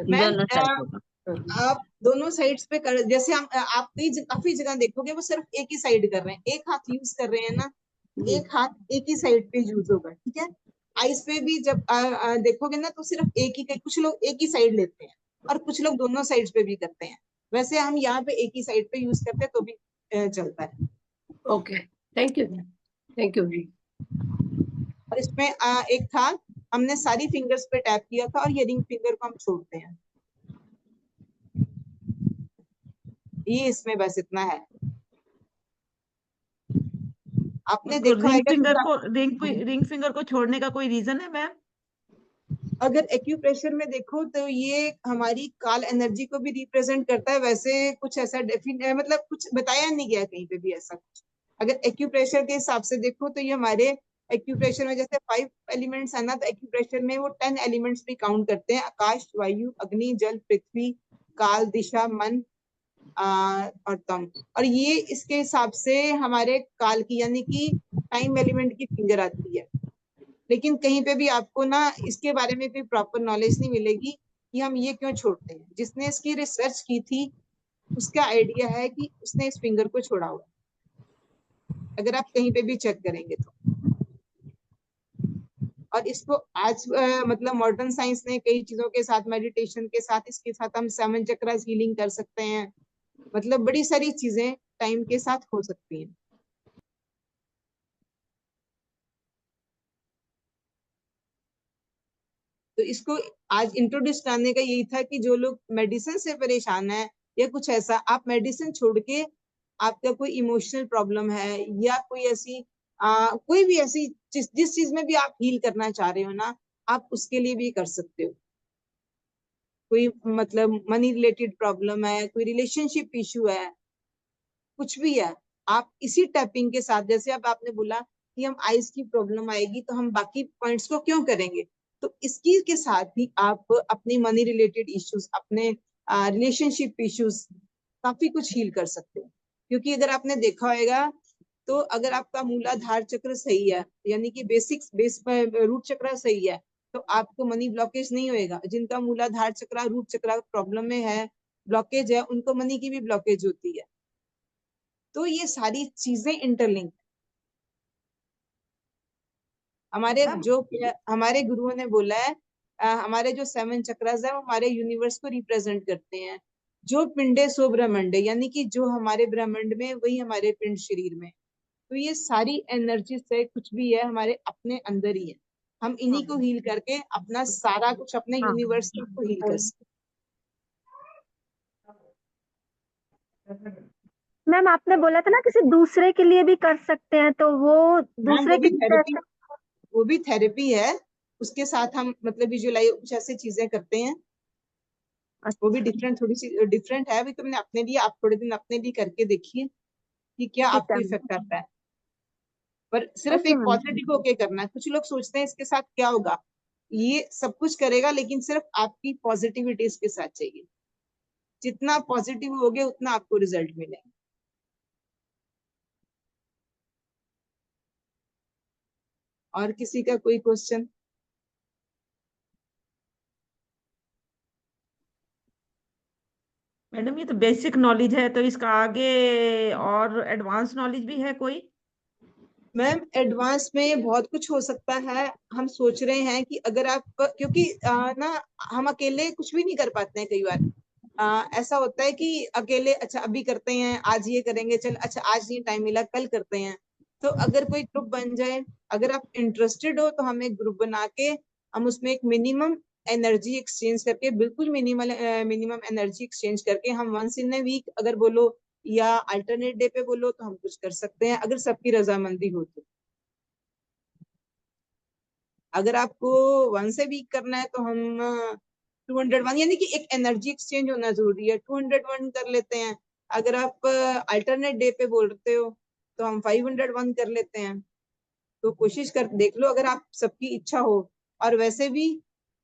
Speaker 1: मैम
Speaker 5: दोनों साइड होगा।
Speaker 1: आप दोनों साइड्स पे कर, जैसे हम आप काफी जगह देखोगे वो सिर्फ एक ही साइड कर रहे हैं, एक हाथ यूज कर रहे हैं ना,
Speaker 5: जी
Speaker 1: एक हाथ एक ही साइड पे यूज होगा, ठीक है। आइस पे भी जब देखोगे ना तो सिर्फ एक ही, कुछ लोग एक ही साइड लेते हैं और कुछ लोग दोनों साइड्स पे भी करते हैं। वैसे हम यहाँ पे एक ही साइड पे यूज करते हैं तो भी चलता है।
Speaker 7: Okay, thank you, thank you.
Speaker 1: और इसमें एक था, हमने सारी फिंगर्स पे टैप किया था और ये रिंग फिंगर को हम छोड़ते हैं, ये इसमें बस इतना है। आपने
Speaker 3: उसको
Speaker 1: देखा होगा
Speaker 3: रिंग फिंगर को छोड़ने का कोई रीजन है मैम?
Speaker 1: अगर एक्यूप्रेशर में देखो तो ये हमारी काल एनर्जी को भी रिप्रेजेंट करता है। वैसे कुछ ऐसा मतलब कुछ बताया नहीं गया कहीं पे भी ऐसा कुछ। अगर एक्यूप्रेशर के हिसाब से देखो तो ये हमारे एक्यूप्रेशर में जैसे 5 एलिमेंट्स है ना, तो एक्यूप्रेशर में वो 10 एलिमेंट्स भी काउंट करते हैं, आकाश, वायु, अग्नि, जल, पृथ्वी, काल, दिशा, मन और तम। और ये इसके हिसाब से हमारे काल की यानी कि टाइम एलिमेंट की फिंगर आती है। लेकिन कहीं पे भी आपको ना इसके बारे में कोई प्रॉपर नॉलेज नहीं मिलेगी कि हम ये क्यों छोड़ते हैं। जिसने इसकी रिसर्च की थी उसका आइडिया है कि उसने इस फिंगर को छोड़ा हुआ, अगर आप कहीं पे भी चेक करेंगे तो। और इसको आज मतलब मॉडर्न साइंस ने कई चीजों के साथ, मेडिटेशन के साथ, इसके साथ हम 7 चक्रास हीलिंग कर सकते हैं, मतलब बड़ी सारी चीजें टाइम के साथ हो सकती हैं। तो इसको आज इंट्रोड्यूस करने का यही था कि जो लोग मेडिसिन से परेशान है या कुछ ऐसा, आप मेडिसिन छोड़ के आपका कोई इमोशनल प्रॉब्लम है या कोई ऐसी कोई भी ऐसी जिस चीज में भी आप हील करना चाह रहे हो ना, आप उसके लिए भी कर सकते हो। कोई मतलब मनी रिलेटेड प्रॉब्लम है, कोई रिलेशनशिप इशू है, कुछ भी है, आप इसी टैपिंग के साथ, जैसे अब आपने बोला कि हम आइज की प्रॉब्लम आएगी तो हम बाकी पॉइंट्स को क्यों करेंगे, तो इसकी के साथ भी आप अपनी मनी रिलेटेड इश्यूज, अपने रिलेशनशिप इश्यूज, काफी कुछ हील कर सकते हो। क्योंकि अगर आपने देखा होगा तो अगर आपका मूलाधार चक्र सही है, यानी कि बेस रूट चक्र सही है, तो आपको मनी ब्लॉकेज नहीं होएगा। जिनका मूलाधार चक्र रूट चक्र प्रॉब्लम में है, ब्लॉकेज है, उनको मनी की भी ब्लॉकेज होती है। तो ये सारी चीजें इंटरलिंक। हमारे गुरुओं ने बोला है, हमारे जो 7 चक्रास है वो हमारे यूनिवर्स को रिप्रेजेंट करते हैं। जो पिंडे सो ब्रह्मांडे, यानी कि जो हमारे ब्रह्मांड में वही हमारे पिंड शरीर में। तो ये सारी एनर्जी से कुछ भी है हमारे अपने अंदर ही है। हम इन्हीं को हील करके अपना सारा कुछ, अपने
Speaker 2: हाँ।
Speaker 1: यूनिवर्स को हील कर सकते
Speaker 2: मैम आपने बोला था ना किसी दूसरे के लिए भी कर सकते हैं, तो वो
Speaker 1: हैं।
Speaker 2: दूसरे
Speaker 1: वो
Speaker 2: के
Speaker 1: भी
Speaker 2: लिए
Speaker 1: थेरेपी,
Speaker 2: कैसे?
Speaker 1: वो भी थेरेपी है। उसके साथ हम मतलब विजुअलाइज कुछ ऐसी चीजें करते हैं, वो भी डिफरेंट, थोड़ी सी डिफरेंट है। अभी तुमने अपने लिए, आप थोड़े दिन अपने लिए करके देखिए कि क्या
Speaker 2: ठीक
Speaker 1: आपको
Speaker 2: है
Speaker 1: इफेक्ट आता है। पर सिर्फ
Speaker 2: ओके
Speaker 1: एक
Speaker 2: मैम।
Speaker 1: पॉजिटिव होके करना है। कुछ लोग सोचते हैं इसके साथ क्या होगा, ये सब कुछ करेगा लेकिन सिर्फ आपकी पॉजिटिविटी इसके साथ चाहिए। जितना पॉजिटिव होगे उतना आपको रिजल्ट मिलेगा। और किसी का कोई क्वेश्चन?
Speaker 3: मैडम ये तो बेसिक नॉलेज है, तो इसका आगे और एडवांस नॉलेज भी है कोई?
Speaker 1: मैम एडवांस में बहुत कुछ हो सकता है। हम सोच रहे हैं कि अगर आप, क्योंकि ना हम अकेले कुछ भी नहीं कर पाते हैं कई बार। ऐसा होता है कि अकेले अच्छा अभी करते हैं, आज ये करेंगे, चल अच्छा आज ये टाइम मिला कल करते हैं। तो अगर कोई ग्रुप बन जाए, अगर आप इंटरेस्टेड हो तो हम एक ग्रुप बना के हम उसमें एक मिनिमम एनर्जी एक्सचेंज करके, बिल्कुल मिनिमम एनर्जी एक्सचेंज करके हम वंस इन ए वीक अगर बोलो या अल्टरनेट डे पे बोलो तो हम कुछ कर सकते हैं, अगर सबकी रजामंदी हो तो। अगर आपको 1 से वीक करना है तो हम 201, यानी कि एक एनर्जी एक्सचेंज होना जरूरी है, 201 कर लेते हैं। अगर आप अल्टरनेट डे पे बोलते हो तो हम 501 कर लेते हैं। तो कोशिश कर देख लो अगर आप सबकी इच्छा हो। और वैसे भी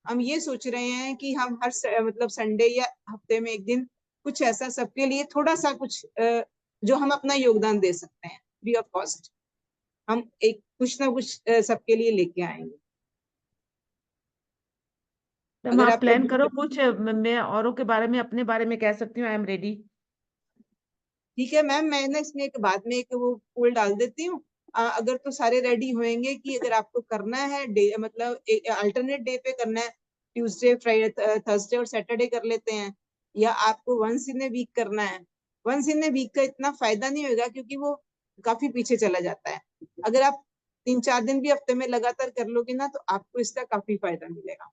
Speaker 1: हम ये सोच रहे हैं कि हम मतलब संडे या हफ्ते में एक दिन कुछ ऐसा सबके लिए थोड़ा सा कुछ जो हम अपना योगदान दे सकते हैं फ्री ऑफ कॉस्ट। हम एक कुछ ना कुछ सबके लिए लेके आएंगे।
Speaker 3: मैम
Speaker 1: अगर
Speaker 3: आप
Speaker 1: आपका
Speaker 3: प्लान
Speaker 1: group
Speaker 3: करो कुछ, मैं औरों के बारे में अपने बारे में कह सकती हूँ, आई एम रेडी।
Speaker 1: ठीक है मैम, मैं ना इसमें एक बाद में एक वो पोल डाल देती हूँ। अगर तो सारे रेडी होएंगे कि अगर आपको करना है डे, मतलब अल्टरनेट डे पे करना है, ट्यूसडे फ्राइडे थर्सडे और सैटरडे कर लेते हैं, या आपको वंस इन ए वीक करना है। वंस इन ए वीक का इतना फायदा नहीं होगा क्योंकि वो काफी पीछे चला जाता है। अगर आप 3-4 दिन भी हफ्ते में लगातार कर लोगे ना तो आपको इसका काफी फायदा मिलेगा।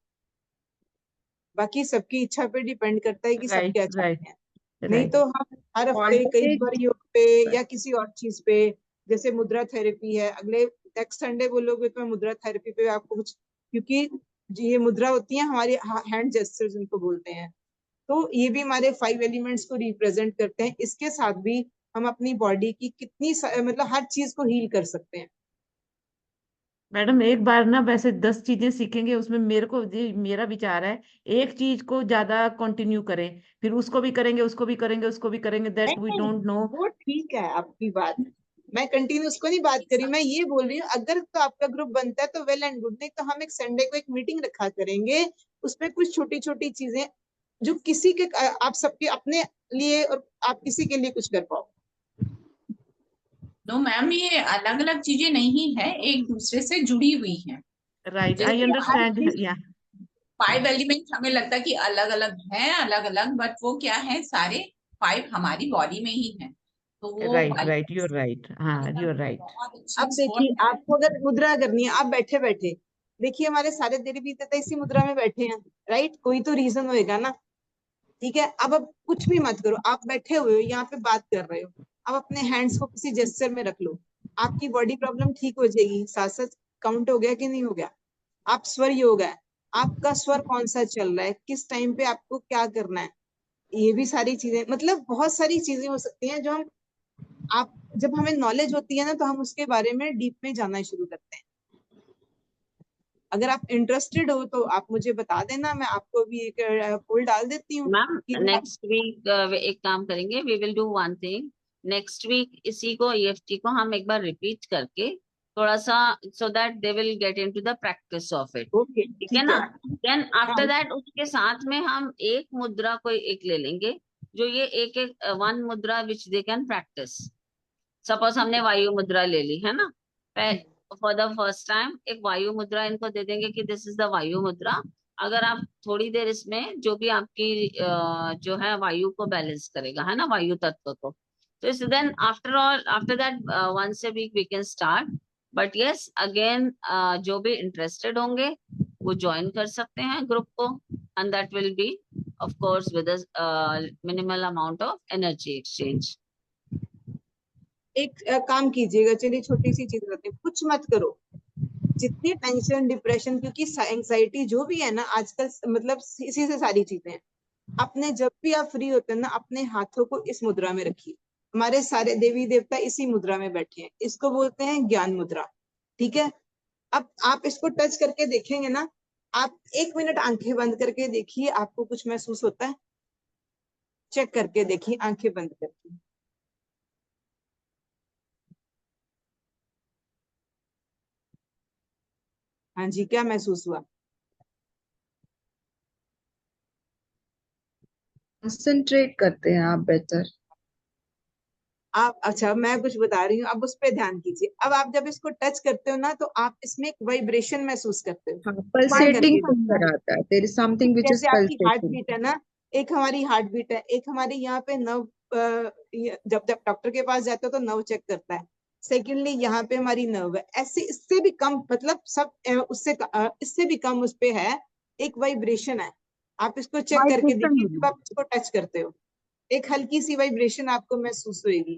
Speaker 1: बाकी सबकी इच्छा पे डिपेंड करता है कि सब
Speaker 3: राइट
Speaker 1: क्या
Speaker 3: राइट
Speaker 1: चाहते हैं। नहीं
Speaker 3: राइट।
Speaker 1: तो हम हर हफ्ते कई बार योग पे या किसी और चीज पे, जैसे मुद्रा थेरेपी है, अगले नेक्स्ट संडे बोलोगे तो मैं मुद्रा थेरेपी पे आपको कुछ, क्योंकि ये मुद्रा होती है हमारे हैंड जेस्चर्स इनको बोलते हैं, तो ये भी हमारे 5 एलिमेंट्स को रिप्रेजेंट करते हैं। इसके साथ भी हम अपनी बॉडी की कितनी मतलब हर चीज को हील कर सकते हैं।
Speaker 3: मैडम एक बार ना वैसे 10 चीजें सीखेंगे, उसमें मेरे को मेरा विचार है एक चीज को ज्यादा कंटिन्यू करें, फिर उसको भी करेंगे, उसको भी करेंगे, उसको भी करेंगे, दैट वी
Speaker 1: नहीं,
Speaker 3: डोंट नो।
Speaker 1: वो ठीक है आपकी बात, मैं कंटिन्यूस को नहीं बात करी, मैं ये बोल रही हूँ अगर तो आपका ग्रुप बनता है तो वेल एंड गुड, नहीं तो हम एक संडे को एक मीटिंग रखा करेंगे, उसमें कुछ छोटी छोटी चीजें जो किसी के आप सबके अपने लिए और आप किसी के लिए कुछ कर पाओ।
Speaker 4: नो मैम, ये अलग अलग चीजें नहीं है, एक दूसरे से जुड़ी हुई हैं।
Speaker 3: राइट, आई
Speaker 4: जैसे
Speaker 1: हर
Speaker 3: अंडरस्टैंड,
Speaker 1: चीज
Speaker 3: या
Speaker 4: 5 एलिमेंट हमें लगता है कि अलग अलग हैं, अलग अलग, बट वो क्या है, सारे 5 हमारी बॉडी में ही हैं। तो वो
Speaker 3: right right, you are
Speaker 4: balance
Speaker 3: right, हाँ यू आर राइट।
Speaker 4: बहुत
Speaker 1: अब
Speaker 4: अच्छी
Speaker 1: देखिए,
Speaker 4: स्पोर्ट है।
Speaker 1: आपको अगर मुद्रा करनी है, आप बैठे बैठे देखिए हमारे सारे देवी देवता इसी मुद्रा में बैठे हैं, राइट, कोई तो रीजन होएगा ना। ठीक है, अब कुछ भी मत करो, आप बैठे हुए हो यहाँ पे बात कर रहे हो, अब अपने हैंड्स को किसी जेस्चर में रख लो, आपकी बॉडी प्रॉब्लम ठीक हो जाएगी। साथ साथ काउंट हो गया कि नहीं हो गया? आप स्वर योग है, आपका स्वर कौन सा चल रहा है, किस टाइम पे आपको क्या करना है, ये भी सारी चीजें, मतलब बहुत सारी चीजें हो सकती हैं जो हम, आप जब हमें नॉलेज होती है ना तो हम उसके बारे में डीप में जानना शुरू करते हैं। अगर आप इंटरेस्टेड हो तो आप मुझे बता देना, मैं आपको भी एक पोल डाल देती हूँ
Speaker 5: मैम
Speaker 1: कि
Speaker 5: नेक्स्ट वीक एक काम करेंगे, we will do one thing, next week इसी को EFT को हम एक बार रिपीट करके थोड़ा सा, so that they will get into the practice of it,
Speaker 1: okay
Speaker 5: ठीक है
Speaker 1: ठीक
Speaker 5: ना।
Speaker 1: है।
Speaker 5: देन
Speaker 1: हाँ
Speaker 5: आफ्टर दैट उसके साथ में हम एक मुद्रा को एक ले लेंगे, जो ये एक एक वन मुद्रा विच दे कैन प्रैक्टिस। सपोज हमने वायु मुद्रा ले ली है ना, फॉर द फर्स्ट टाइम एक वायु मुद्रा इनको दे देंगे कि दिस इज द वायु मुद्रा। अगर आप थोड़ी देर इसमें जो भी आपकी जो है वायु को बैलेंस करेगा है ना, वायु तत्व को, तो इस then after all after that once a week we can start. But yes again जो भी इंटरेस्टेड होंगे वो ज्वाइन कर सकते हैं ग्रुप को, and that will be of course with minimal amount of energy exchange.
Speaker 1: एक काम कीजिएगा, चलिए छोटी सी चीज बताते हैं, कुछ मत करो, जितनी टेंशन डिप्रेशन, क्योंकि एंग्जाइटी जो भी है ना आजकल, मतलब इसी से सारी चीजें हैं। अपने जब भी आप फ्री होते हैं ना, अपने हाथों को इस मुद्रा में रखिए। हमारे सारे देवी देवता इसी मुद्रा में बैठे हैं, इसको बोलते हैं ज्ञान मुद्रा। ठीक है, अब आप इसको टच करके देखेंगे ना, आप 1 मिनट आंखें बंद करके देखिए, आपको कुछ महसूस होता है? चेक करके देखिए आंखें बंद करके। हाँ जी, क्या महसूस हुआ?
Speaker 6: कंसंट्रेट करते हैं आप बेटर।
Speaker 1: आप, अच्छा मैं कुछ बता रही हूँ, अब उस पर ध्यान कीजिए। अब आप जब इसको टच करते हो ना तो आप इसमें एक वाइब्रेशन महसूस करते हो।
Speaker 6: हाँ,
Speaker 1: ट्राई
Speaker 6: पल्सेटिंग
Speaker 1: करके देखो।
Speaker 6: फिंगर आता है, there is something which is
Speaker 1: जैसे आपकी हार्ट
Speaker 6: पल्सेटिंग।
Speaker 1: बीट है ना, एक हमारी हार्ट बीट है, एक हमारे यहाँ पे नर्व, जब जब डॉक्टर के पास जाते हो तो नर्व चेक करता है। सेकेंडली यहाँ पे हमारी नर्व है, ऐसे इससे भी कम, मतलब सब इससे भी कम उस पे है, एक वाइब्रेशन है। आप इसको चेक करके
Speaker 2: वाइब्रेशन
Speaker 1: देखिए
Speaker 2: होगी,
Speaker 1: जब आप इसको टच करते हो, एक हल्की सी वाइब्रेशन आपको महसूस होगी।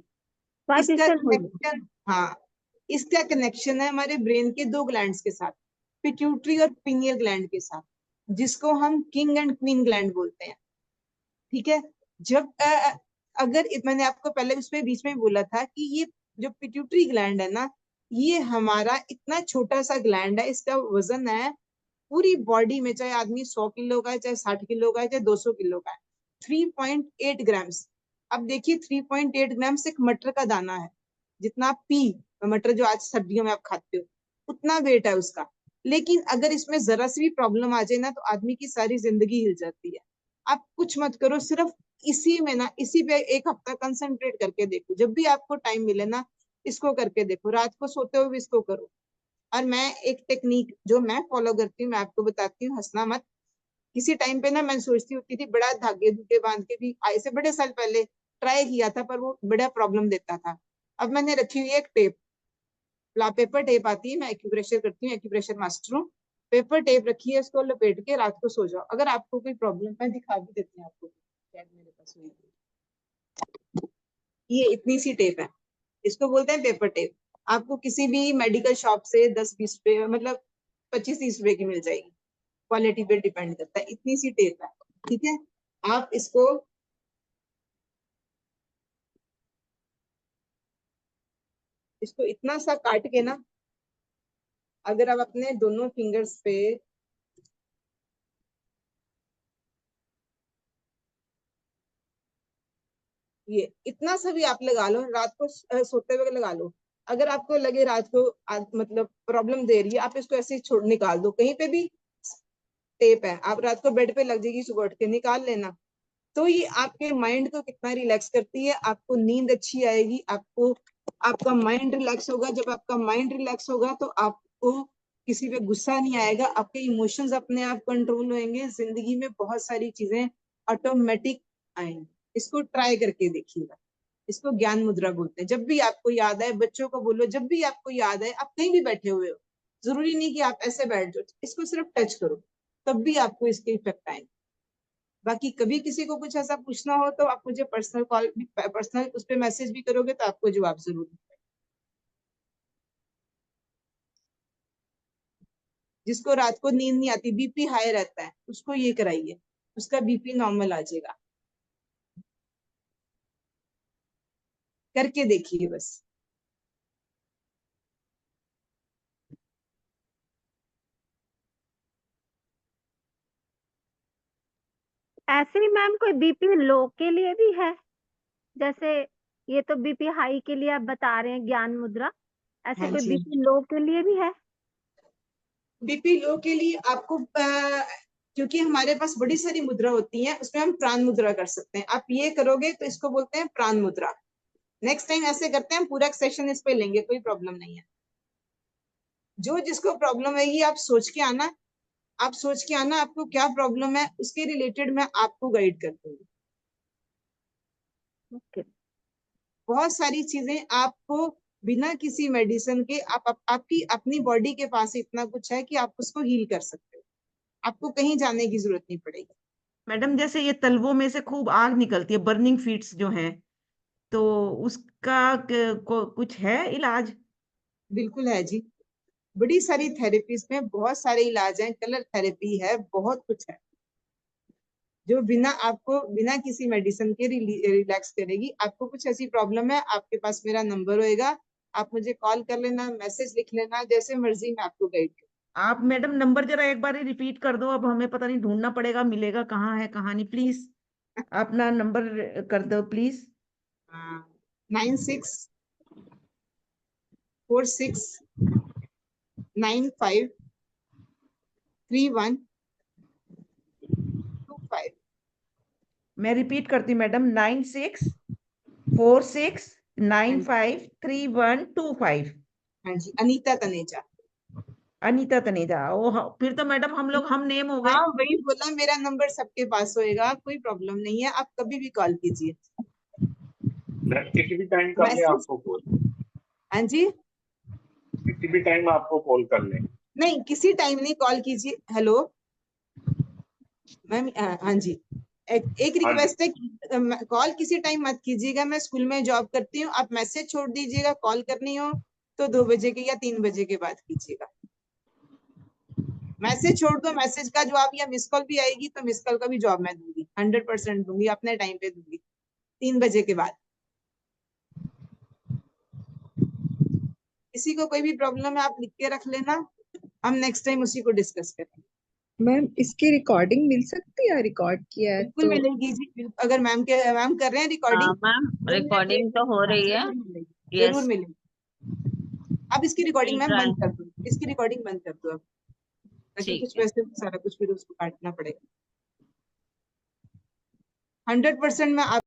Speaker 1: इसका
Speaker 2: वाइब्रेशन होगी।
Speaker 1: कनेक्शन, हाँ, इसका कनेक्शन है हमारे ब्रेन के 2 ग्लैंड्स के साथ, पिट्यूटरी और पिनियल ग्लैंड के साथ, जिसको हम किंग एंड क्वीन ग्लैंड बोलते हैं। ठीक है, जब अगर मैंने आपको पहले उसमें बीच में बोला था कि ये जो पिट्यूटरी ग्लैंड है ना, ये हमारा इतना छोटा सा ग्लैंड है, इसका वजन है पूरी बॉडी में, चाहे आदमी 100 किलो का है, चाहे 60 किलो का है, चाहे 200 किलो का है, 3.8 ग्राम्स। अब देखिए 3.8 ग्राम्स एक मटर का दाना है, जितना आप पी मटर जो आज सर्दियों में आप खाते हो, उतना वेट है उसका। लेकिन अगर इसमें जरा सी भी प्रॉब्लम आ जाए ना, तो आदमी की सारी जिंदगी हिल जाती है। आप कुछ मत करो, सिर्फ इसी में ना, इसी पे एक हफ्ता कंसंट्रेट करके देखो। जब भी आपको टाइम मिले ना, इसको करके देखो। रात को सोते हुए भी इसको करो। और मैं एक टेक्निक जो मैं फॉलो करती हूँ, मैं आपको बताती हूँ, हंसना मत। किसी टाइम पे ना मैं सोचती होती थी बड़ा धागे धुगे बांध के भी, ऐसे बड़े साल पहले ट्राई किया था, पर वो बड़ा प्रॉब्लम देता था। अब मैंने रखी हुई एक टेप, पेपर टेप आती है, मैं एक्यूप्रेशर करती हूँ, एक्यूप्रेशर मास्टर हूँ। पेपर टेप रखी है, इसको लपेट के रात को सो जाओ। अगर आपको कोई प्रॉब्लम, मैं दिखा भी देती हूँ आपको, शायद मेरे पास हुई थी। ये इतनी सी टेप है, इसको बोलते हैं पेपर टेप। आपको किसी भी मेडिकल शॉप से 10-20 रुपए, मतलब 25-30 रुपए की मिल जाएगी, क्वालिटी पे डिपेंड करता है। इतनी सी टेप है, ठीक है। आप इसको इतना सा काट के ना, अगर आप अपने दोनों फिंगर्स पे ये इतना सा भी आप लगा लो, रात को सोते हुए लगा लो। अगर आपको लगे रात को मतलब प्रॉब्लम दे रही है, आप इसको ऐसे छोड़ निकाल दो। कहीं पे भी टेप है, आप रात को बेड पे लग जाएगी, सुबह उठ के निकाल लेना। तो ये आपके माइंड को कितना रिलैक्स करती है, आपको नींद अच्छी आएगी, आपको आपका माइंड रिलैक्स होगा। जब आपका माइंड रिलैक्स होगा तो आपको किसी पे गुस्सा नहीं आएगा, आपके इमोशंस अपने आप कंट्रोल होंगे, जिंदगी में बहुत सारी चीजें ऑटोमेटिक आएंगी। इसको ट्राई करके देखिएगा। इसको ज्ञान मुद्रा बोलते हैं। जब भी आपको याद आए, बच्चों को बोलो, जब भी आपको याद आए, आप कहीं भी बैठे हुए हो, जरूरी नहीं कि आप ऐसे बैठ जाओ, इसको सिर्फ टच करो, तब भी आपको इसके इफेक्ट आएंगे। बाकी कभी किसी को कुछ ऐसा पूछना हो तो आप मुझे पर्सनल कॉल, पर्सनल उस पर मैसेज भी करोगे तो आपको जवाब जरूर मिलेगा। जिसको रात को नींद नहीं आती, बीपी हाई रहता है, उसको ये कराइए, उसका बीपी नॉर्मल आ जाएगा। करके देखिए बस।
Speaker 2: ऐसे ही मैम कोई बीपी लो के लिए भी है? जैसे ये तो बीपी हाई के लिए आप बता रहे हैं ज्ञान मुद्रा, ऐसे
Speaker 1: हाँ
Speaker 2: कोई
Speaker 1: जी,
Speaker 2: बीपी लो के लिए भी है?
Speaker 1: बीपी लो के लिए आपको क्योंकि हमारे पास बड़ी सारी मुद्रा होती है, उसमें हम प्राण मुद्रा कर सकते हैं। आप ये करोगे तो इसको बोलते हैं प्राण मुद्रा। नेक्स्ट टाइम ऐसे करते हैं, पूरा सेशन इस पे लेंगे, कोई प्रॉब्लम नहीं है। जो जिसको प्रॉब्लम है, ये आप सोच के आना, आप सोच के आना आपको क्या प्रॉब्लम है, उसके रिलेटेड मैं आपको गाइड कर दूंगी।
Speaker 2: ओके।
Speaker 1: बहुत सारी चीजें आपको बिना किसी मेडिसिन के, आपकी अपनी बॉडी के पास इतना कुछ है कि आप उसको हील कर सकते हो। आपको कहीं जाने की जरूरत नहीं पड़ेगी।
Speaker 3: मैडम जैसे ये तलवों में से खूब आग निकलती है, बर्निंग फीट्स जो हैं, तो उसका कुछ है इलाज?
Speaker 1: बिल्कुल है जी, बड़ी सारी थेरेपीज में बहुत सारे इलाज हैं, कलर थेरेपी है, बहुत कुछ है जो बिना किसी मेडिसिन के रिलैक्स करेगी। आपको कुछ ऐसी प्रॉब्लम है, आपके पास मेरा नंबर होएगा, आप मुझे कॉल कर लेना, मैसेज लिख लेना, जैसे मर्जी मैं आपको गाइड करूँ।
Speaker 3: आप मैडम नंबर जरा एक बार रिपीट कर दो, अब हमें पता नहीं ढूंढना पड़ेगा, मिलेगा कहाँ है कहाँ नहीं। प्लीज अपना नंबर कर दो प्लीज।
Speaker 1: 9646953125।
Speaker 3: मैं रिपीट करती हूँ मैडम, 9646953125।
Speaker 1: हाँ जी, अनीता तनेजा।
Speaker 3: अनीता तनेजा, ओ हाँ, फिर तो मैडम हम नेम हो गए।
Speaker 1: हाँ, वही बोला, मेरा नंबर सबके पास होएगा, कोई प्रॉब्लम नहीं है, आप कभी भी कॉल कीजिए।
Speaker 8: किसी भी टाइम कर ले
Speaker 1: मैसेज,
Speaker 8: आपको कॉल,
Speaker 1: हाँ जी,
Speaker 8: किसी भी टाइम आपको कॉल कर ले।
Speaker 1: नहीं किसी टाइम नहीं, कॉल कीजिए। हेलो मैम, हाँ जी, एक
Speaker 8: हाँ जी,
Speaker 1: रिक्वेस्ट है, कॉल किसी टाइम मत कीजिएगा, मैं स्कूल में जॉब करती हूँ। आप मैसेज छोड़ दीजिएगा, कॉल करनी हो तो 2 बजे के या 3 बजे के बाद कीजिएगा। मैसेज छोड़ दो, मैसेज का जवाब या मिस कॉल भी आएगी तो मिस कॉल का भी जवाब मैं दूंगी, 100% दूंगी, अपने टाइम पे दूंगी, 3 बजे के बाद। किसी को कोई भी प्रॉब्लम है, आप लिख के रख लेना, हम नेक्स्ट टाइम उसी को डिस्कस करेंगे।
Speaker 6: मैम इसकी रिकॉर्डिंग मिल सकती है, रिकॉर्ड किया है
Speaker 1: बिल्कुल
Speaker 6: तो?
Speaker 1: मिलेगी जी, अगर मैम कर रहे हैं
Speaker 5: हाँ
Speaker 1: रिकॉर्डिंग
Speaker 5: मैम,
Speaker 1: तो मैं
Speaker 5: रिकॉर्डिंग तो हो रही है।
Speaker 1: जरूर मिलेगी,
Speaker 5: यस।
Speaker 1: जरूर मिलेगी। अब इसकी रिकॉर्डिंग मैम
Speaker 5: Try.
Speaker 1: बंद कर दो, इसकी रिकॉर्डिंग बंद कर दो अब, ताकि
Speaker 5: ठीक
Speaker 1: कुछ
Speaker 5: है।
Speaker 1: वैसे सारा कुछ फिर उसको काटना पड़ेगा। 100% मैं